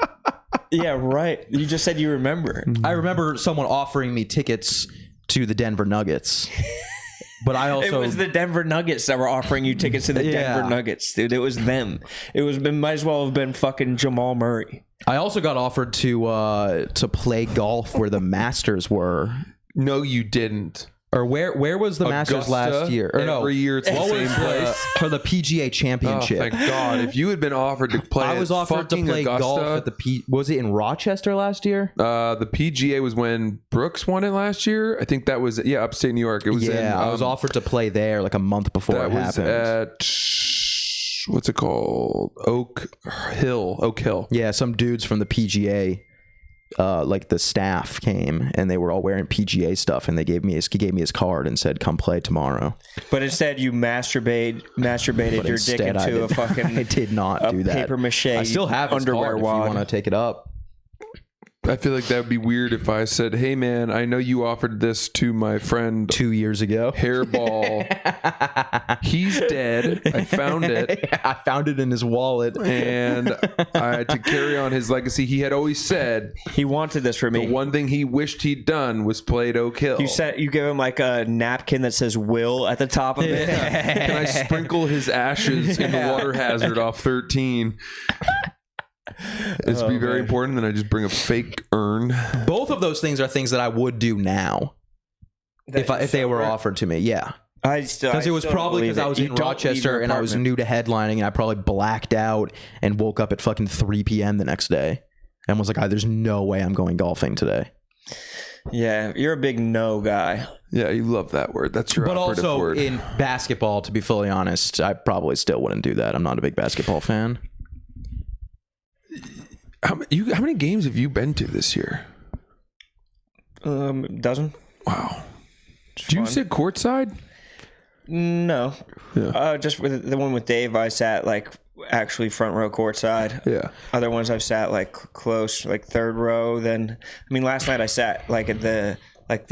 Yeah, right. You just said you remember. I remember someone offering me tickets to the Denver Nuggets. But I also It was the Denver Nuggets that were offering you tickets to the Yeah. Denver Nuggets, dude. It was them. Might as well have been fucking Jamal Murray. I also got offered to play golf where the Masters were. No, you didn't. Or where was the Masters Augusta, last year? Or no, every year it's the what same was place. for the PGA Oh, Championship? thank God! If you had been offered to play, I was offered to fucking play Augusta, golf at the was it in Rochester last year? The PGA was when Brooks won it last year. I think that was upstate New York. It was Yeah, I was offered to play there like a month before That it was happened. at what's it called? Oak Hill. Yeah, some dudes from the PGA, like the staff came and they were all wearing PGA stuff, and he gave me his card and said, "Come play tomorrow." But instead, you masturbated But your dick instead, into a fucking I did not do that. paper mache I still have his underwear card if you wad. want to take it up. I feel like that would be weird if I said, "Hey man, I know you offered this to my friend 2 years ago. Hairball. He's dead. I found it." I found it in his wallet. And to carry on his legacy, he had always said He wanted this for me. the one thing he wished he'd done was played Oak Hill. You give him like a napkin that says "Will" at the top of it. Can I sprinkle his ashes in the water hazard off 13? It's be very important. Then I just bring a fake urn. Both of those things are things that I would do now if they were offered to me. Yeah. Because it was probably because I was in Rochester and I was new to headlining, and I probably blacked out and woke up at fucking 3 p.m. the next day and was like, there's no way I'm going golfing today. Yeah, you're a big no guy. Yeah, you love that word. That's your But operative also word. in basketball, to be fully honest, I probably still wouldn't do that. I'm not a big basketball fan. How many games have you been to this year? Dozen? Wow. Do you sit courtside? No. Yeah. Just with the one with Dave, I sat like actually front row courtside. Yeah. Other ones I've sat like close, like third row. Then I mean, last night I sat like at the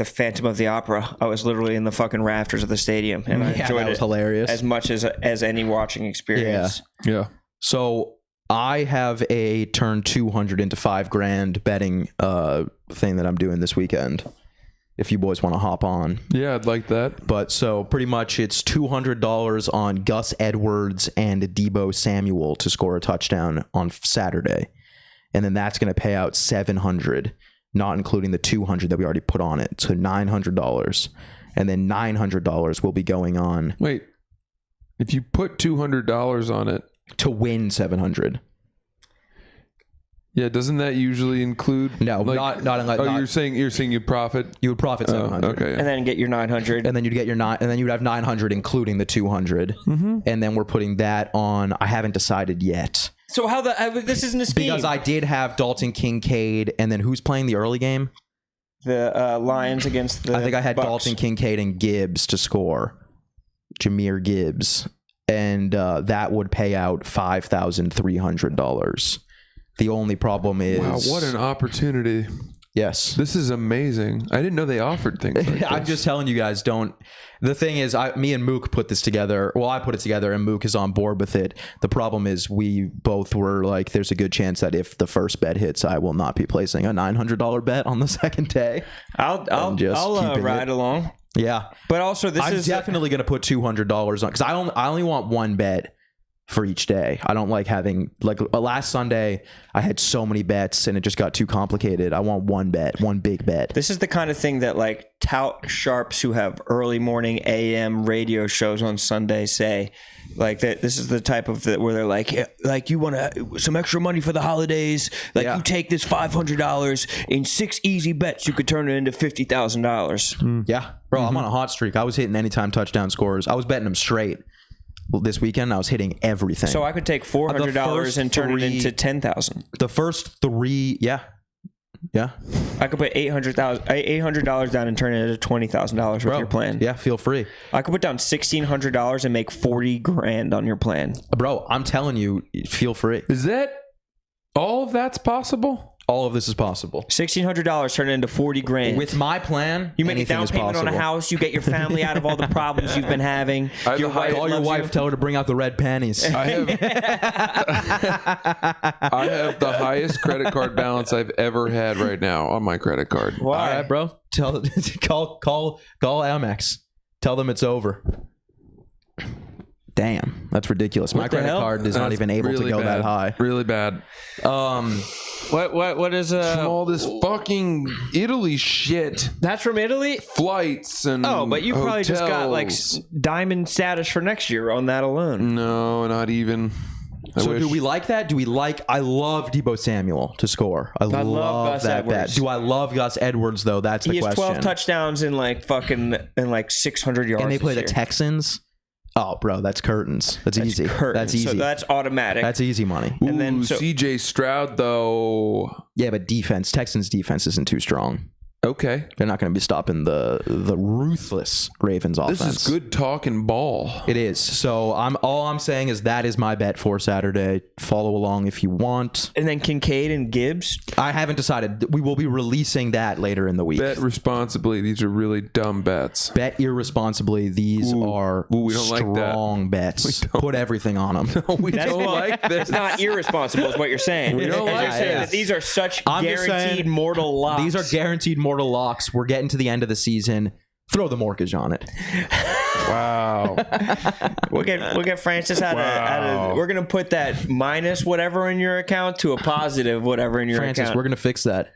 Phantom of the Opera. I was literally in the fucking rafters of the stadium, and I enjoyed that was it hilarious. as much as any watching experience. Yeah. So I have a turn 200 into $5,000 betting thing that I'm doing this weekend. If you boys want to hop on. Yeah, I'd like that. But so pretty much it's $200 on Gus Edwards and Deebo Samuel to score a touchdown on Saturday. And then that's going to pay out $700, not including the $200 that we already put on it. So $900. And then $900 will be going on. Wait, if you put $200 on it to win $700. Yeah, doesn't that usually include? No, not unless. Oh, you're saying you profit. You would profit $700. Okay, And then get your 900. And then you'd get your and then you'd have 900 including the 200. Mm-hmm. And then we're putting that on. I haven't decided yet So how this isn't a scheme. because I did have Dalton Kincaid, and then who's playing the early game? The Lions against the I think I had Bucks. Dalton Kincaid and Gibbs to score. Jameer Gibbs, and that would pay out $5,300. The only problem is, wow, what an opportunity! yes. This is amazing. I didn't know they offered things like I'm this. just telling you guys, don't. The thing is, me and Mook put this together. Well, I put it together, and Mook is on board with it. The problem is, we both were like, "There's a good chance that if the first bet hits, I will not be placing a $900 bet on the second day." I'll keeping ride it. along. Yeah, But also, this I'm is definitely going to put $200 on because I only want one bet for each day. I don't like having last Sunday. I had so many bets, and it just got too complicated. I want one bet, one big bet. This is the kind of thing that like tout sharps who have early morning AM radio shows on Sunday say. Like that, this is the type of where they're like, yeah, like you want some extra money for the holidays. Like you take this $500 in 6 easy bets, you could turn it into $50,000. Yeah, bro, I'm on a hot streak. I was hitting anytime touchdown scores. I was betting them straight. Well, this weekend, I was hitting everything. So I could take $400 and turn it into $10,000. The first three, yeah. I could put $800 down and turn it into $20,000 with your plan. Yeah, feel free, I could put down $1,600 and make $40,000 on your plan. bro. I'm telling you, feel free. Is that all of that's possible? All of this is possible $1,600 turn it into $40,000 with my plan. You make a anything down is payment on a possible. house. You get your family out of all the problems you've been having. Call Call your loves wife. you. Tell her to bring out the red panties. I have the highest credit card balance I've ever had right now on my credit card. Why? All right, bro. Call Amex. Tell them it's over. Damn, that's ridiculous. My the credit hell? card is not That's even able to really go bad. that high. Really bad. What is From all this fucking Italy shit, That's from Italy? flights and But you probably just got like hotels. diamond status for next year on that alone. No, not even. I So wish. do we like that? I love Deebo Samuel to score. I love Gus that Edwards. bet. Do I love Gus Edwards though? That's the He has question. 12 touchdowns and like 600 yards. And they play the this year. Texans. Oh, bro, that's curtains. That's easy. Curtains. That's easy. So that's automatic. That's easy money. Ooh, and then so- CJ Stroud though. Yeah, but Texans defense isn't too strong. Okay, They're not going to be stopping the ruthless Ravens offense. this is good talking ball. It is. So all I'm saying is that is my bet for Saturday. Follow along if you want. and then Kincaid and Gibbs. I haven't decided. We will be releasing that later in the week. Bet responsibly. These are really dumb bets. Bet irresponsibly. These are we don't like that. strong bets. Put everything on them. We don't like this. It's not irresponsible, is what you're saying. We don't You're like saying this. that these are such I'm just guaranteed saying, mortal locks. These are guaranteed mortal locks. We're getting to the end of the season. Throw the mortgage on it. Wow. We'll get Francis out of. We're gonna put that minus whatever in your account to a positive whatever in your Francis, account. we're going to fix that.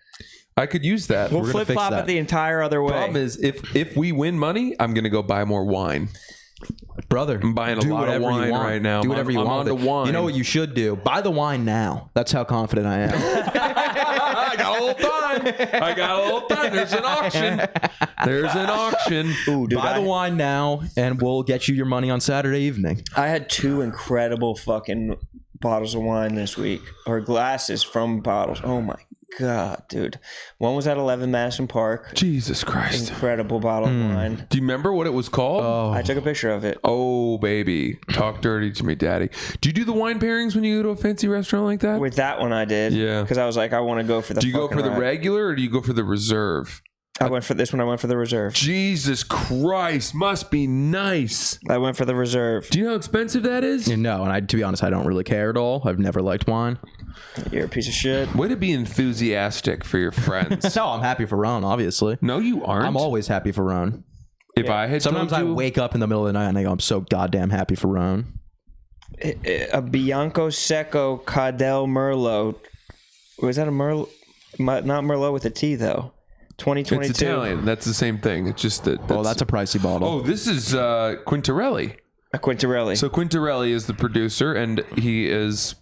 I could use that. We'll gonna flip fix flop that. it the entire other way. Problem is, if we win money, I'm gonna go buy more wine. Brother, I'm buying a do lot of whatever you wine want. right now. Do whatever you I'm want. on to wine. You know what you should do? Buy the wine now. That's how confident I am. I got a little time. There's an auction. Ooh, dude, Buy the wine now, and we'll get you your money on Saturday evening. I had 2 incredible fucking bottles of wine this week, or glasses from bottles. Oh my God, dude. One was at 11 Madison Park. Jesus Christ. Incredible bottle of wine. Do you remember what it was called? I took a picture of it. Oh, baby. Talk dirty to me, daddy. Do you do the wine pairings when you go to a fancy restaurant like that? With that one I did. Yeah. Because I was like, I want to go for the Do you go for the ride. regular or do you go for the reserve? I went for this one. I went for the reserve. Jesus Christ. Must be nice. I went for the reserve. Do you know how expensive that is? No, and to be honest, I don't really care at all. I've never liked wine. You're a piece of shit. Way to be enthusiastic for your friends. No, I'm happy for Ron, obviously. No, you aren't. I'm always happy for Ron. If I had Sometimes told I you, wake up in the middle of the night and I go, I'm so goddamn happy for Ron. A Bianco Secco Cadel Merlot. Was that a Merlot? Not Merlot with a T, though. 2022. it's Italian. That's the same thing. It's just that. Oh, that's a pricey bottle. Oh, this is Quintarelli. A Quintarelli. So Quintarelli is the producer, and he is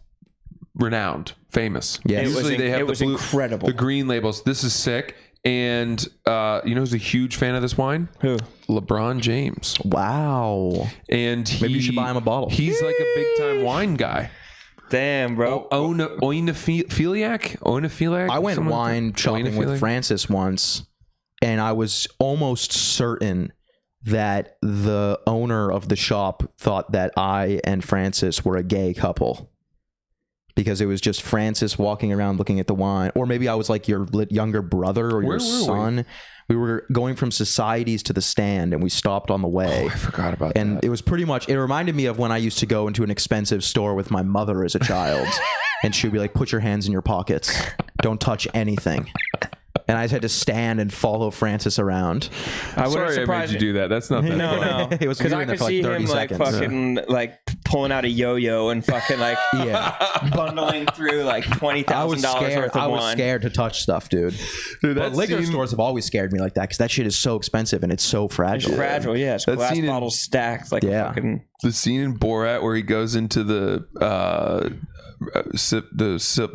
renowned, famous. Yes. It was incredible. The green labels. This is sick. And you know who's a huge fan of this wine? Who? LeBron James. Wow. And Maybe you should buy him a bottle. He's like a big time wine guy. Damn, bro. Oenophiliac? I went wine shopping with Francis once, and I was almost certain that the owner of the shop thought that I and Francis were a gay couple. Because it was just Francis walking around looking at the wine. Or maybe I was like your younger brother or your son. We were going from Societies to the Stand, and we stopped on the way. Oh, I forgot about that. And it was pretty much, it reminded me of when I used to go into an expensive store with my mother as a child. And she would be like, put your hands in your pockets. Don't touch anything. And I just had to stand and follow Francis around. Sorry I made you do that. That's not that No, funny. no. It was Because I doing that could for like see 30 him like seconds. fucking like pulling out a yo-yo and fucking like bundling through like $20,000 worth of I was wine. scared to touch stuff, dude. Dude, But liquor stores have always scared me like that because that shit is so expensive and it's so fragile. It's fragile, yeah. It's That glass scene in- bottles stacked like Yeah. a fucking... The scene in Borat where he goes into the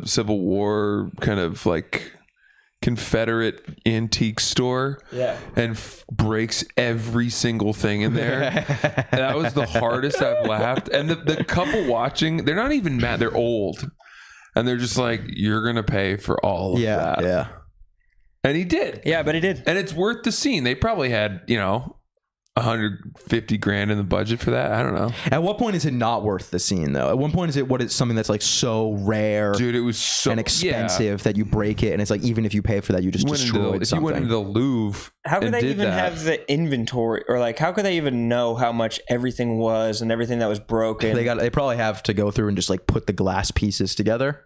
Civil War kind of like Confederate antique store, and breaks every single thing in there. That was the hardest I've laughed. And the couple watching, they're not even mad. They're old, and they're just like, "You're gonna pay for all of that." Yeah. And he did. Yeah, but he did. And it's worth the scene. They probably had, $150,000 in the budget for that. I don't know. At what point is it not worth the scene though? At what point is it something that's like so rare, Dude, it was so and expensive that you break it, and it's like even if you pay for that, you just destroyed if you went into something. the Louvre, How could and they did even that, have the inventory, or like how could they even know how much everything was and everything that was broken? They probably have to go through and just like put the glass pieces together.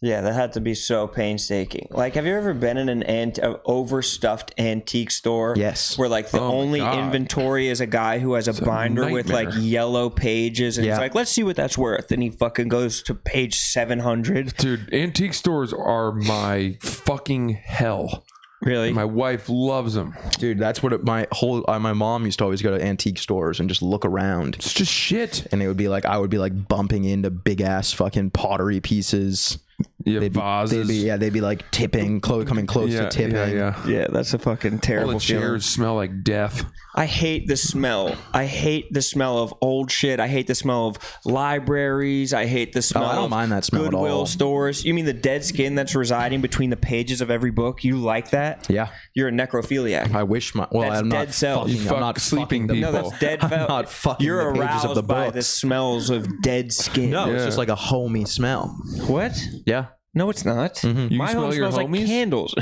Yeah, that had to be so painstaking. Like, have you ever been in an overstuffed antique store? Yes. Where like the Oh my only God. inventory is a guy who has a binder with like nightmare. yellow pages, and Yeah. he's like, "Let's see what that's worth," and he fucking goes to page 700. dude, antique stores are my fucking hell. Really? My wife loves them. Dude, that's what my mom used to always go to antique stores and just look around. It's just shit. And it would be like I would be like bumping into big ass fucking pottery pieces. Yeah, They'd vases. be like tipping, coming close to tipping. Yeah, that's a fucking All terrible the feeling. chairs smell like death. I hate the smell. I hate the smell of old shit. I hate the smell of libraries. I hate the smell I don't of mind that smell at all. Goodwill stores. You mean the dead skin that's residing between the pages of every book? You like that? Yeah. You're a necrophiliac. I wish my That's I'm dead not cells. fucking. You I'm fuck not sleeping fucking the people. No, that's dead. I'm not fucking You're the pages aroused of the by the books. smells of dead skin. No, it's Yeah. just like a homey smell. What? Yeah. No, it's not. You My smell home your smells like homies? candles.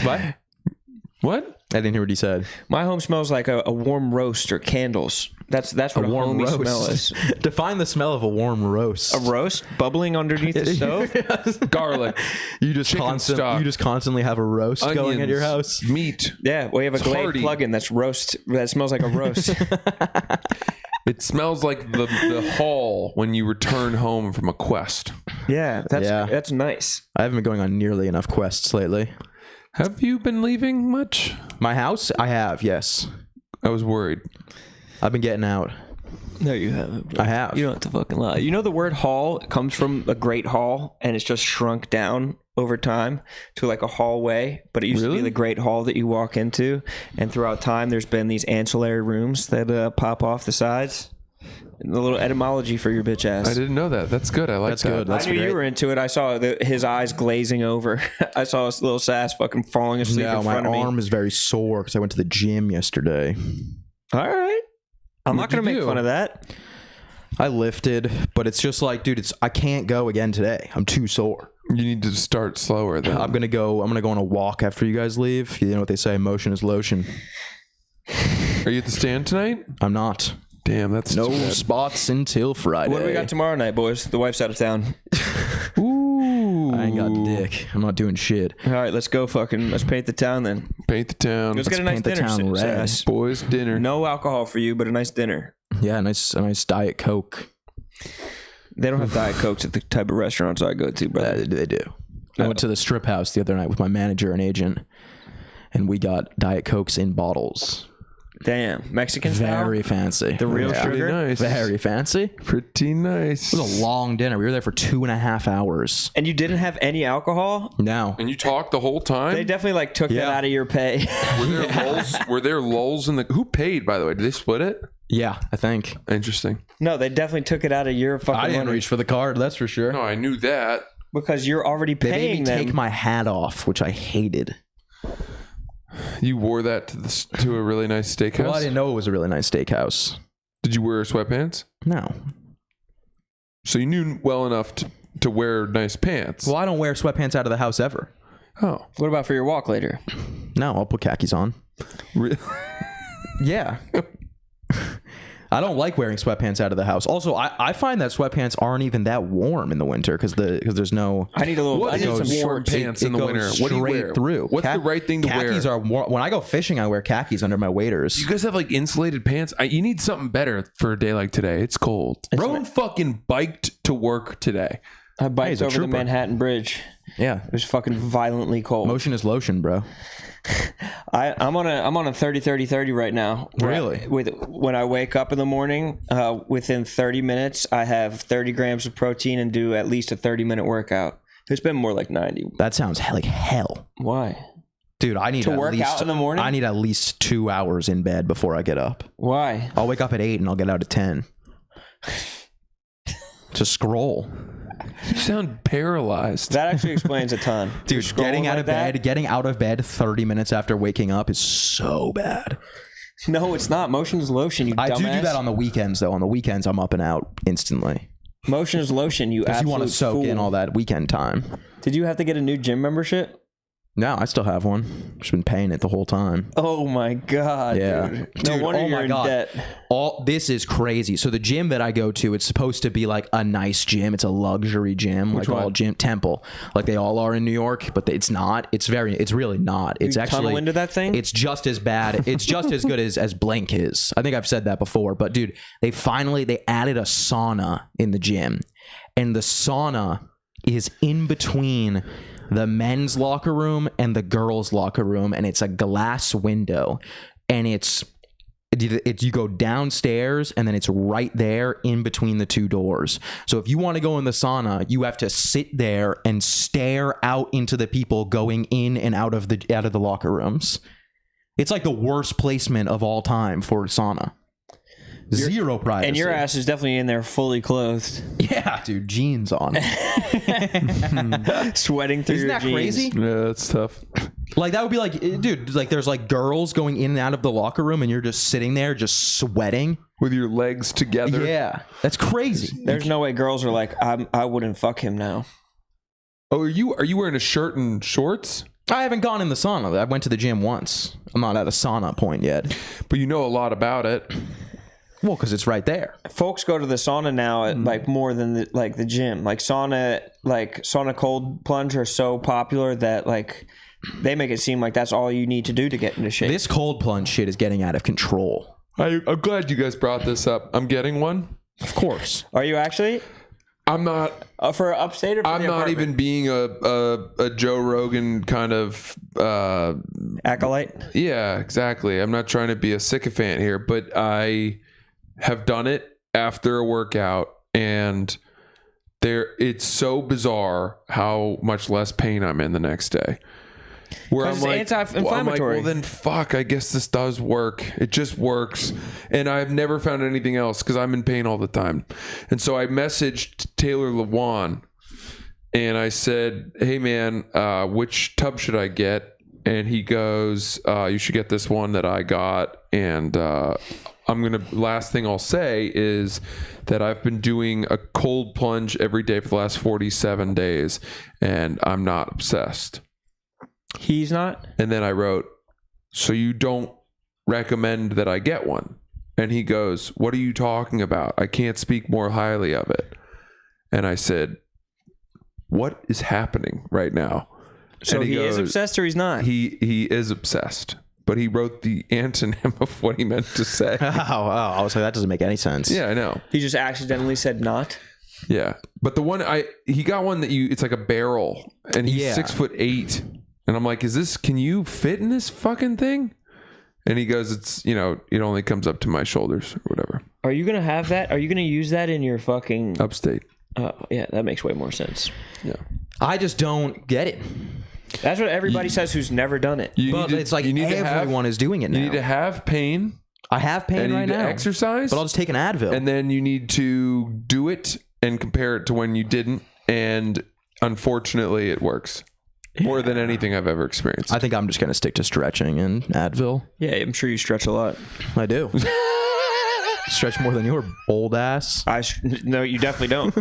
What? What? I didn't hear what he said. My home smells like a warm roast or candles. That's what a warm homey roast. smell is. Define the smell of a warm roast. A roast bubbling underneath the stove. Garlic. You just Chicken stock. constantly have a roast going at your Onions, house. Meat. Yeah, we have a Glade hearty. plug-in that's roast. That smells like a roast. It smells like the hall when you return home from a quest. Yeah, that's nice. I haven't been going on nearly enough quests lately. Have you been leaving much? My house, I have, yes. I was worried. I've been getting out. No, you haven't. I have. You don't have to fucking lie. You know the word hall comes from a great hall, and it's just shrunk down over time to like a hallway, but it used to be Really? the great hall that you walk into, and throughout time there's been these ancillary rooms that pop off the sides. The little etymology for your bitch ass. I didn't know that. That's good. I like That's that. good. That's I knew great. you were into it. I saw his eyes glazing over. I saw his little sass fucking falling asleep No, in my front of me. arm is very sore because I went to the gym yesterday. All right. I'm not What'd going to you make do? fun of that. I lifted, but it's just like, dude, I can't go again today. I'm too sore. You need to start slower then. I'm gonna go on a walk after you guys leave. You know what they say, motion is lotion. Are you at the stand tonight? I'm not. Damn, that's No too bad. spots until Friday. What do we got tomorrow night, boys? The wife's out of town. Ooh. I ain't got dick. I'm not doing shit. All right, let's go fucking. Let's paint the town then. Paint the town. Let's get a nice paint the dinner. town red. Sass. Boys dinner. No alcohol for you, but a nice dinner. Yeah, a nice Diet Coke. They don't have Diet Cokes at the type of restaurants I go to, brother. They do. I went to the strip house the other night with my manager and agent, and we got Diet Cokes in bottles. Damn. Mexican style? Very fancy. The real Pretty sugar? nice. Very fancy. Pretty nice. It was a long dinner. We were there for 2.5 hours. And you didn't have any alcohol? No. And you talked the whole time? They definitely like took that Yeah. out of your pay. Were there lulls? Were there lulls in the? Who paid, by the way? Did they split it? Yeah, I think. Interesting. No, they definitely took it out of your fucking I didn't money reach for the card, that's for sure. No, I knew that. because you're already They made paying me them. take my hat off, which I hated. You wore that to a really nice steakhouse. Well, I didn't know it was a really nice steakhouse. Did you wear sweatpants? No. So you knew well enough to wear nice pants. Well, I don't wear sweatpants out of the house ever. Oh, What about for your walk later? No, I'll put khakis on. really? Yeah. I don't like wearing sweatpants out of the house. Also, I find that sweatpants aren't even that warm in the winter because there's no. I need a little. What I need is some warm shorts. pants in the goes winter? What do you straight wear? through. What's the right thing to wear? Khakis are warm. When I go fishing, I wear khakis under my waders. You guys have like insulated pants. You need something better for a day like today. It's cold. Rowan fucking biked to work today. I biked he's a over the trooper. Manhattan Bridge. Yeah. It was fucking violently cold. Motion is lotion, bro. I'm on a 30-30-30 right now. Really? When I wake up in the morning, within 30 minutes, I have 30 grams of protein and do at least a 30-minute workout. It's been more like 90. That sounds like hell. Why? Dude, I need To at work least, out in the morning? I need at least 2 hours in bed before I get up. Why? I'll wake up at 8 and I'll get out at 10. To scroll. You sound paralyzed. That actually explains a ton. Dude, Scrolling getting out like of that? bed, getting out of bed 30 minutes after waking up is so bad. No, it's not. Motion is lotion, you I dumbass. do that on the weekends though. On the weekends I'm up and out instantly. Motion is lotion, you Because you absolute want to soak fool. in all that weekend time. Did you have to get a new gym membership? No, I still have one. Just been paying it the whole time. Oh my god, Yeah. dude. No wonder oh you're my in God. debt. This is crazy. So the gym that I go to, it's supposed to be like a nice gym. It's a luxury gym, like all gym Temple, like they all are in New York, but it's not. It's really not. It's tunnel actually into that thing? It's just as bad. It's just as good as Blink is. I think I've said that before, but dude, they added a sauna in the gym, and the sauna is in between the men's locker room and the girls' locker room, and it's a glass window, and it's you go downstairs and then it's right there in between the two doors. So if you want to go in the sauna, you have to sit there and stare out into the people going in and out of the locker rooms. It's like the worst placement of all time for a sauna. Zero privacy. And your ass is definitely in there fully clothed. Yeah, dude, jeans on. Sweating through Isn't your that jeans. crazy? Yeah, that's tough. Like that would be like, dude, like there's like girls going in and out of the locker room and you're just sitting there just sweating. With your legs together. Yeah, that's crazy. There's no way girls are like, I wouldn't fuck him now. Oh, are you wearing a shirt and shorts? I haven't gone in the sauna. I went to the gym once. I'm not at a sauna point yet. But you know a lot about it. Well, because it's right there. Folks go to the sauna now at like more than the gym. Like sauna cold plunge are so popular that like they make it seem like that's all you need to do to get into shape. This cold plunge shit is getting out of control. I'm glad you guys brought this up. I'm getting one. Of course. Are you actually I'm not. for upstate or for I'm the not apartment? even being a Joe Rogan kind of. Acolyte? Yeah, exactly. I'm not trying to be a sycophant here, but I have done it after a workout, and it's so bizarre how much less pain I'm in the next day. Where 'Cause I'm it's like, anti-inflammatory. well, then fuck, I guess this does work. It just works. And I've never found anything else because I'm in pain all the time. And so I messaged Taylor Lewan and I said, hey man, which tub should I get? And he goes, you should get this one that I got. And last thing I'll say is that I've been doing a cold plunge every day for the last 47 days and I'm not obsessed. He's not? And then I wrote, so you don't recommend that I get one? And he goes, what are you talking about? I can't speak more highly of it. And I said, what is happening right now? So and he is obsessed or he's not? He is obsessed. But he wrote the antonym of what he meant to say. I was like, that doesn't make any sense. Yeah, I know. He just accidentally said not? Yeah. But the one he got one that it's like a barrel and he's 6'8". And I'm like, can you fit in this fucking thing? And he goes, it only comes up to my shoulders or whatever. Are you going to have that? Are you going to use that in your fucking... Upstate. Yeah, that makes way more sense. Yeah. I just don't get it. That's what everybody says who's never done it. But it's like everyone is doing it now. You need to have pain. I have pain right now. Exercise. But I'll just take an Advil. And then you need to do it and compare it to when you didn't. And unfortunately, it works. More than anything I've ever experienced. I think I'm just going to stick to stretching and Advil. Yeah, I'm sure you stretch a lot. I do. Stretch more than your old ass. No, you definitely don't.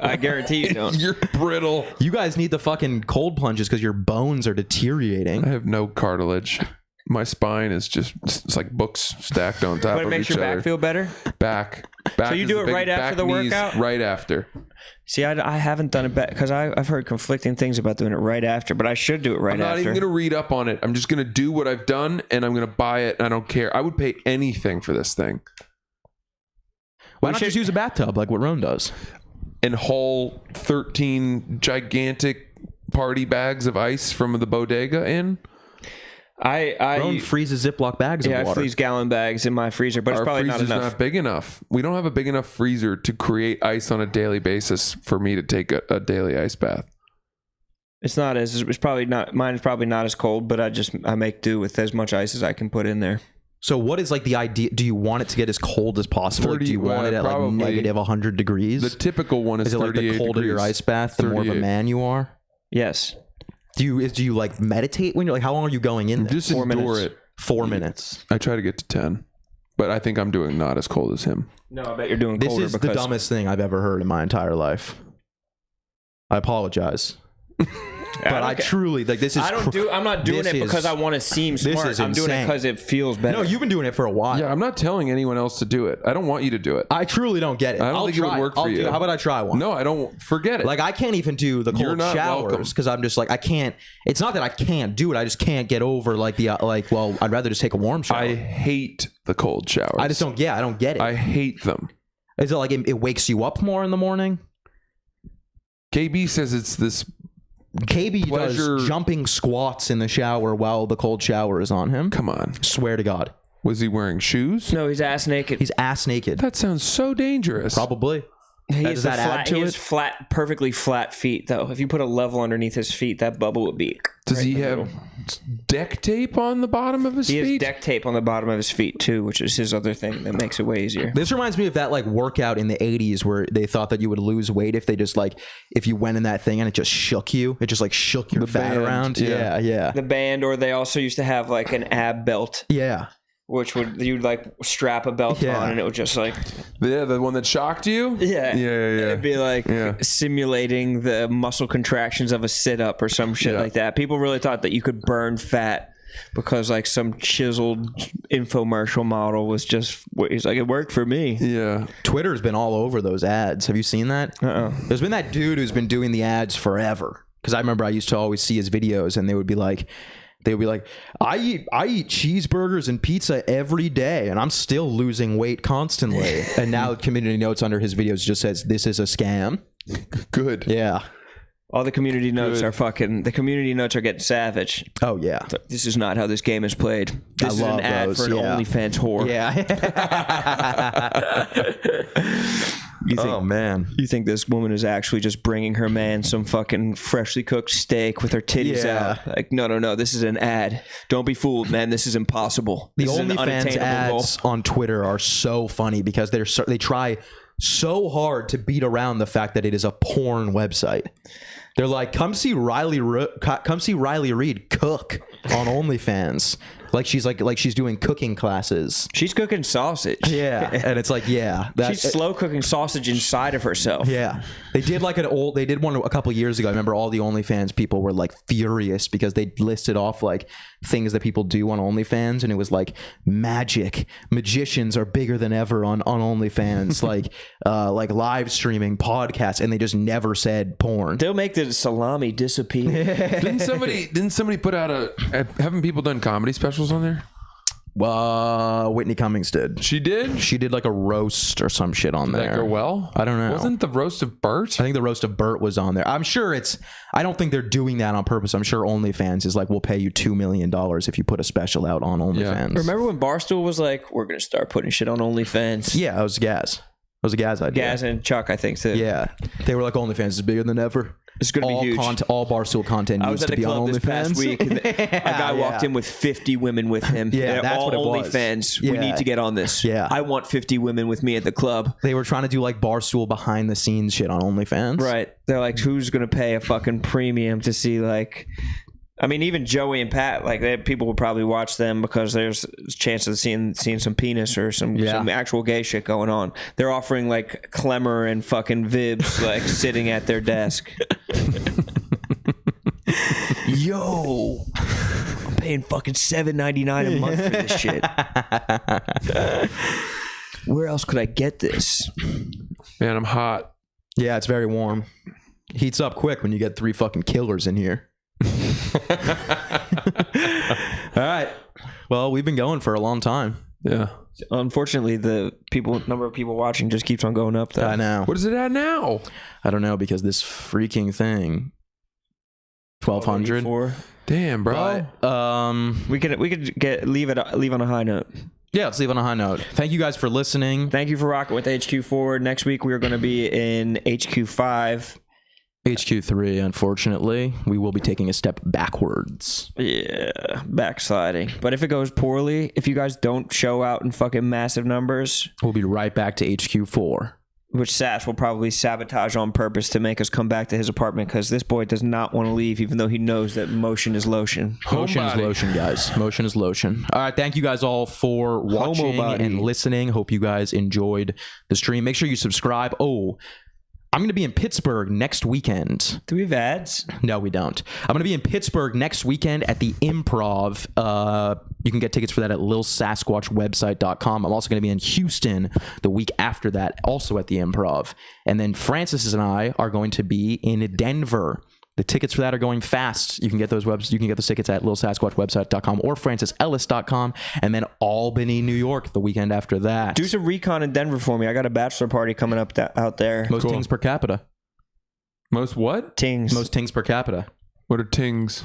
I guarantee you don't. You're brittle. You guys need the fucking cold plunges because your bones are deteriorating. I have no cartilage. My spine is it's like books stacked on top But it of makes each your other. back feel better? Back. So you do it right after the workout? Right after. See, I haven't done it because I've heard conflicting things about doing it right after, but I should do it right after. I'm not even going to read up on it. I'm just going to do what I've done and I'm going to buy it and I don't care. I would pay anything for this thing. Why not just use a bathtub like what Roan does? And haul 13 gigantic party bags of ice from the bodega in? Roan freezes Ziploc bags of water. Yeah, I freeze gallon bags in my freezer, but it's probably not enough. Not big enough. We don't have a big enough freezer to create ice on a daily basis for me to take a daily ice bath. It's probably not, mine is probably not as cold, but I make do with as much ice as I can put in there. So what is like the idea? Do you want it to get as cold as possible? 30, do you want it at like negative 100 degrees? The typical one is it like the colder degrees. your ice bath, the 38. More of a man you are? Yes. Do you like meditate when you're like, how long are you going in there? Just endure it. 4 minutes. I try to get to 10, but I think I'm doing not as cold as him. No, I bet you're doing colder. This is the dumbest thing I've ever heard in my entire life. I apologize. But I truly like this is. I'm not doing it because I want to seem smart. I'm doing it because it feels better. No, you've been doing it for a while. Yeah, I'm not telling anyone else to do it. I don't want you to do it. I truly don't get it. I don't think it would work for you. How about I try one? No, I don't. Forget it. Like I can't even do the cold showers because I'm just like I can't. It's not that I can't do it. I just can't get over like the well. I'd rather just take a warm shower. I hate the cold showers. I just don't. Yeah, I don't get it. I hate them. Is it like it wakes you up more in the morning? KB says it's this. KB does jumping squats in the shower while the cold shower is on him. Come on. Swear to God. Was he wearing shoes? No, he's ass naked. He's ass naked. That sounds so dangerous. Probably. Does that add to it? He has perfectly flat feet, though. If you put a level underneath his feet, that bubble would be. Does he have deck tape on the bottom of his feet? He has deck tape on the bottom of his feet too, which is his other thing that makes it way easier. This reminds me of that like workout in the 80s where they thought that you would lose weight if they just like if you went in that thing and it just shook you. It just like shook your fat around. Yeah. The band, or they also used to have like an ab belt. Yeah. Which you'd like strap a belt on and it would just like the one that shocked you. Yeah. It'd be like simulating the muscle contractions of a sit-up or some shit like that. People really thought that you could burn fat because like some chiseled infomercial model was just, he's like, it worked for me. Yeah. Twitter's been all over those ads. Have you seen that? There's been that dude who's been doing the ads forever. Because I remember I used to always see his videos and they would be like, I eat cheeseburgers and pizza every day and I'm still losing weight constantly. And now community notes under his videos just says, this is a scam. Good. Yeah. All the community notes are the community notes are getting savage. Oh, yeah. This is not how this game is played. This is an ad for an OnlyFans whore. Yeah. You think, Oh man. you think this woman is actually just bringing her man some fucking freshly cooked steak with her titties Yeah. out? Like, no. This is an ad. Don't be fooled, man. This is impossible. The This is an OnlyFans unattainable ads on Twitter are so funny because they try so hard to beat around the fact that it is a porn website. They're like, come see Riley Reid cook on OnlyFans. Like she's doing cooking classes. She's cooking sausage. Yeah, and it's like, yeah, She's slow cooking sausage inside of herself. Yeah, they did one a couple years ago. I remember all the OnlyFans people were like furious because they listed off like things that people do on OnlyFans, and it was like magic, magicians are bigger than ever on OnlyFans, like live streaming, podcasts, and they just never said porn. They'll make the salami disappear. Didn't somebody put out haven't people done comedy specials on there? Whitney Cummings did. She did? She did like a roast or some shit on Did there. that go well? I don't know. Wasn't the roast of Bert? I think the roast of Bert was on there. I'm sure I don't think they're doing that on purpose. I'm sure OnlyFans is like, we'll pay you $2 million if you put a special out on OnlyFans. Remember when Barstool was like, we're going to start putting shit on OnlyFans? Yeah, it was Gaz. It was a Gaz idea. Gaz and Chuck, I think, too. Yeah. They were like, OnlyFans is bigger than ever. It's going to be huge. All Barstool content I needs was at to the be on club this past OnlyFans. week, and a guy walked in with 50 women with him. Yeah, They're that's all what it was. OnlyFans. We Yeah. need to get on this. Yeah. I want 50 women with me at the club. They were trying to do like Barstool behind the scenes shit on OnlyFans. Right. They're like, who's going to pay a fucking premium to see, like... I mean, even Joey and Pat, like, people would probably watch them because there's a chance of seeing some penis or some actual gay shit going on. They're offering, like, Clemmer and fucking Vibs, like, sitting at their desk. Yo, I'm paying fucking $7.99 a month for this shit. Where else could I get this? Man, I'm hot. Yeah, it's very warm. Heats up quick when you get 3 fucking killers in here. All right. Well, we've been going for a long time. Yeah. Unfortunately, the number of people watching just keeps on going up, though. I know. What is it at now? I don't know, because this freaking thing, 1,200. Damn, bro. But, We could leave on a high note. yeah, let's leave on a high note. Thank you guys for listening. Thank you for rocking with HQ4. Next week we are going to be in HQ5. HQ3, unfortunately, we will be taking a step backwards. Yeah, backsliding. But if it goes poorly, if you guys don't show out in fucking massive numbers, We'll be right back to HQ4. which Sash will probably sabotage on purpose to make us come back to his apartment, because this boy does not want to leave, even though he knows that motion is lotion. Motion is lotion, guys. Motion is lotion. All right. Thank you guys all for watching and listening. Hope you guys enjoyed the stream. Make sure you subscribe. Oh, I'm going to be in Pittsburgh next weekend. Do we have ads? No, we don't. I'm going to be in Pittsburgh next weekend at the Improv. You can get tickets for that at lilsasquatchwebsite.com. I'm also going to be in Houston the week after that, also at the Improv. And then Francis and I are going to be in Denver. The tickets for that are going fast. You can get those You can get those tickets at lilsasquatchwebsite.com or francisellis.com. And then Albany, New York, the weekend after that. Do some recon in Denver for me. I got a bachelor party coming up out there. Most tings per capita. Most what? Tings. Most tings per capita. What are tings?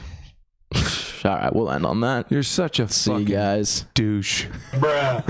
All right, we'll end on that. You're such a See fucking you guys. douche. Goodbye.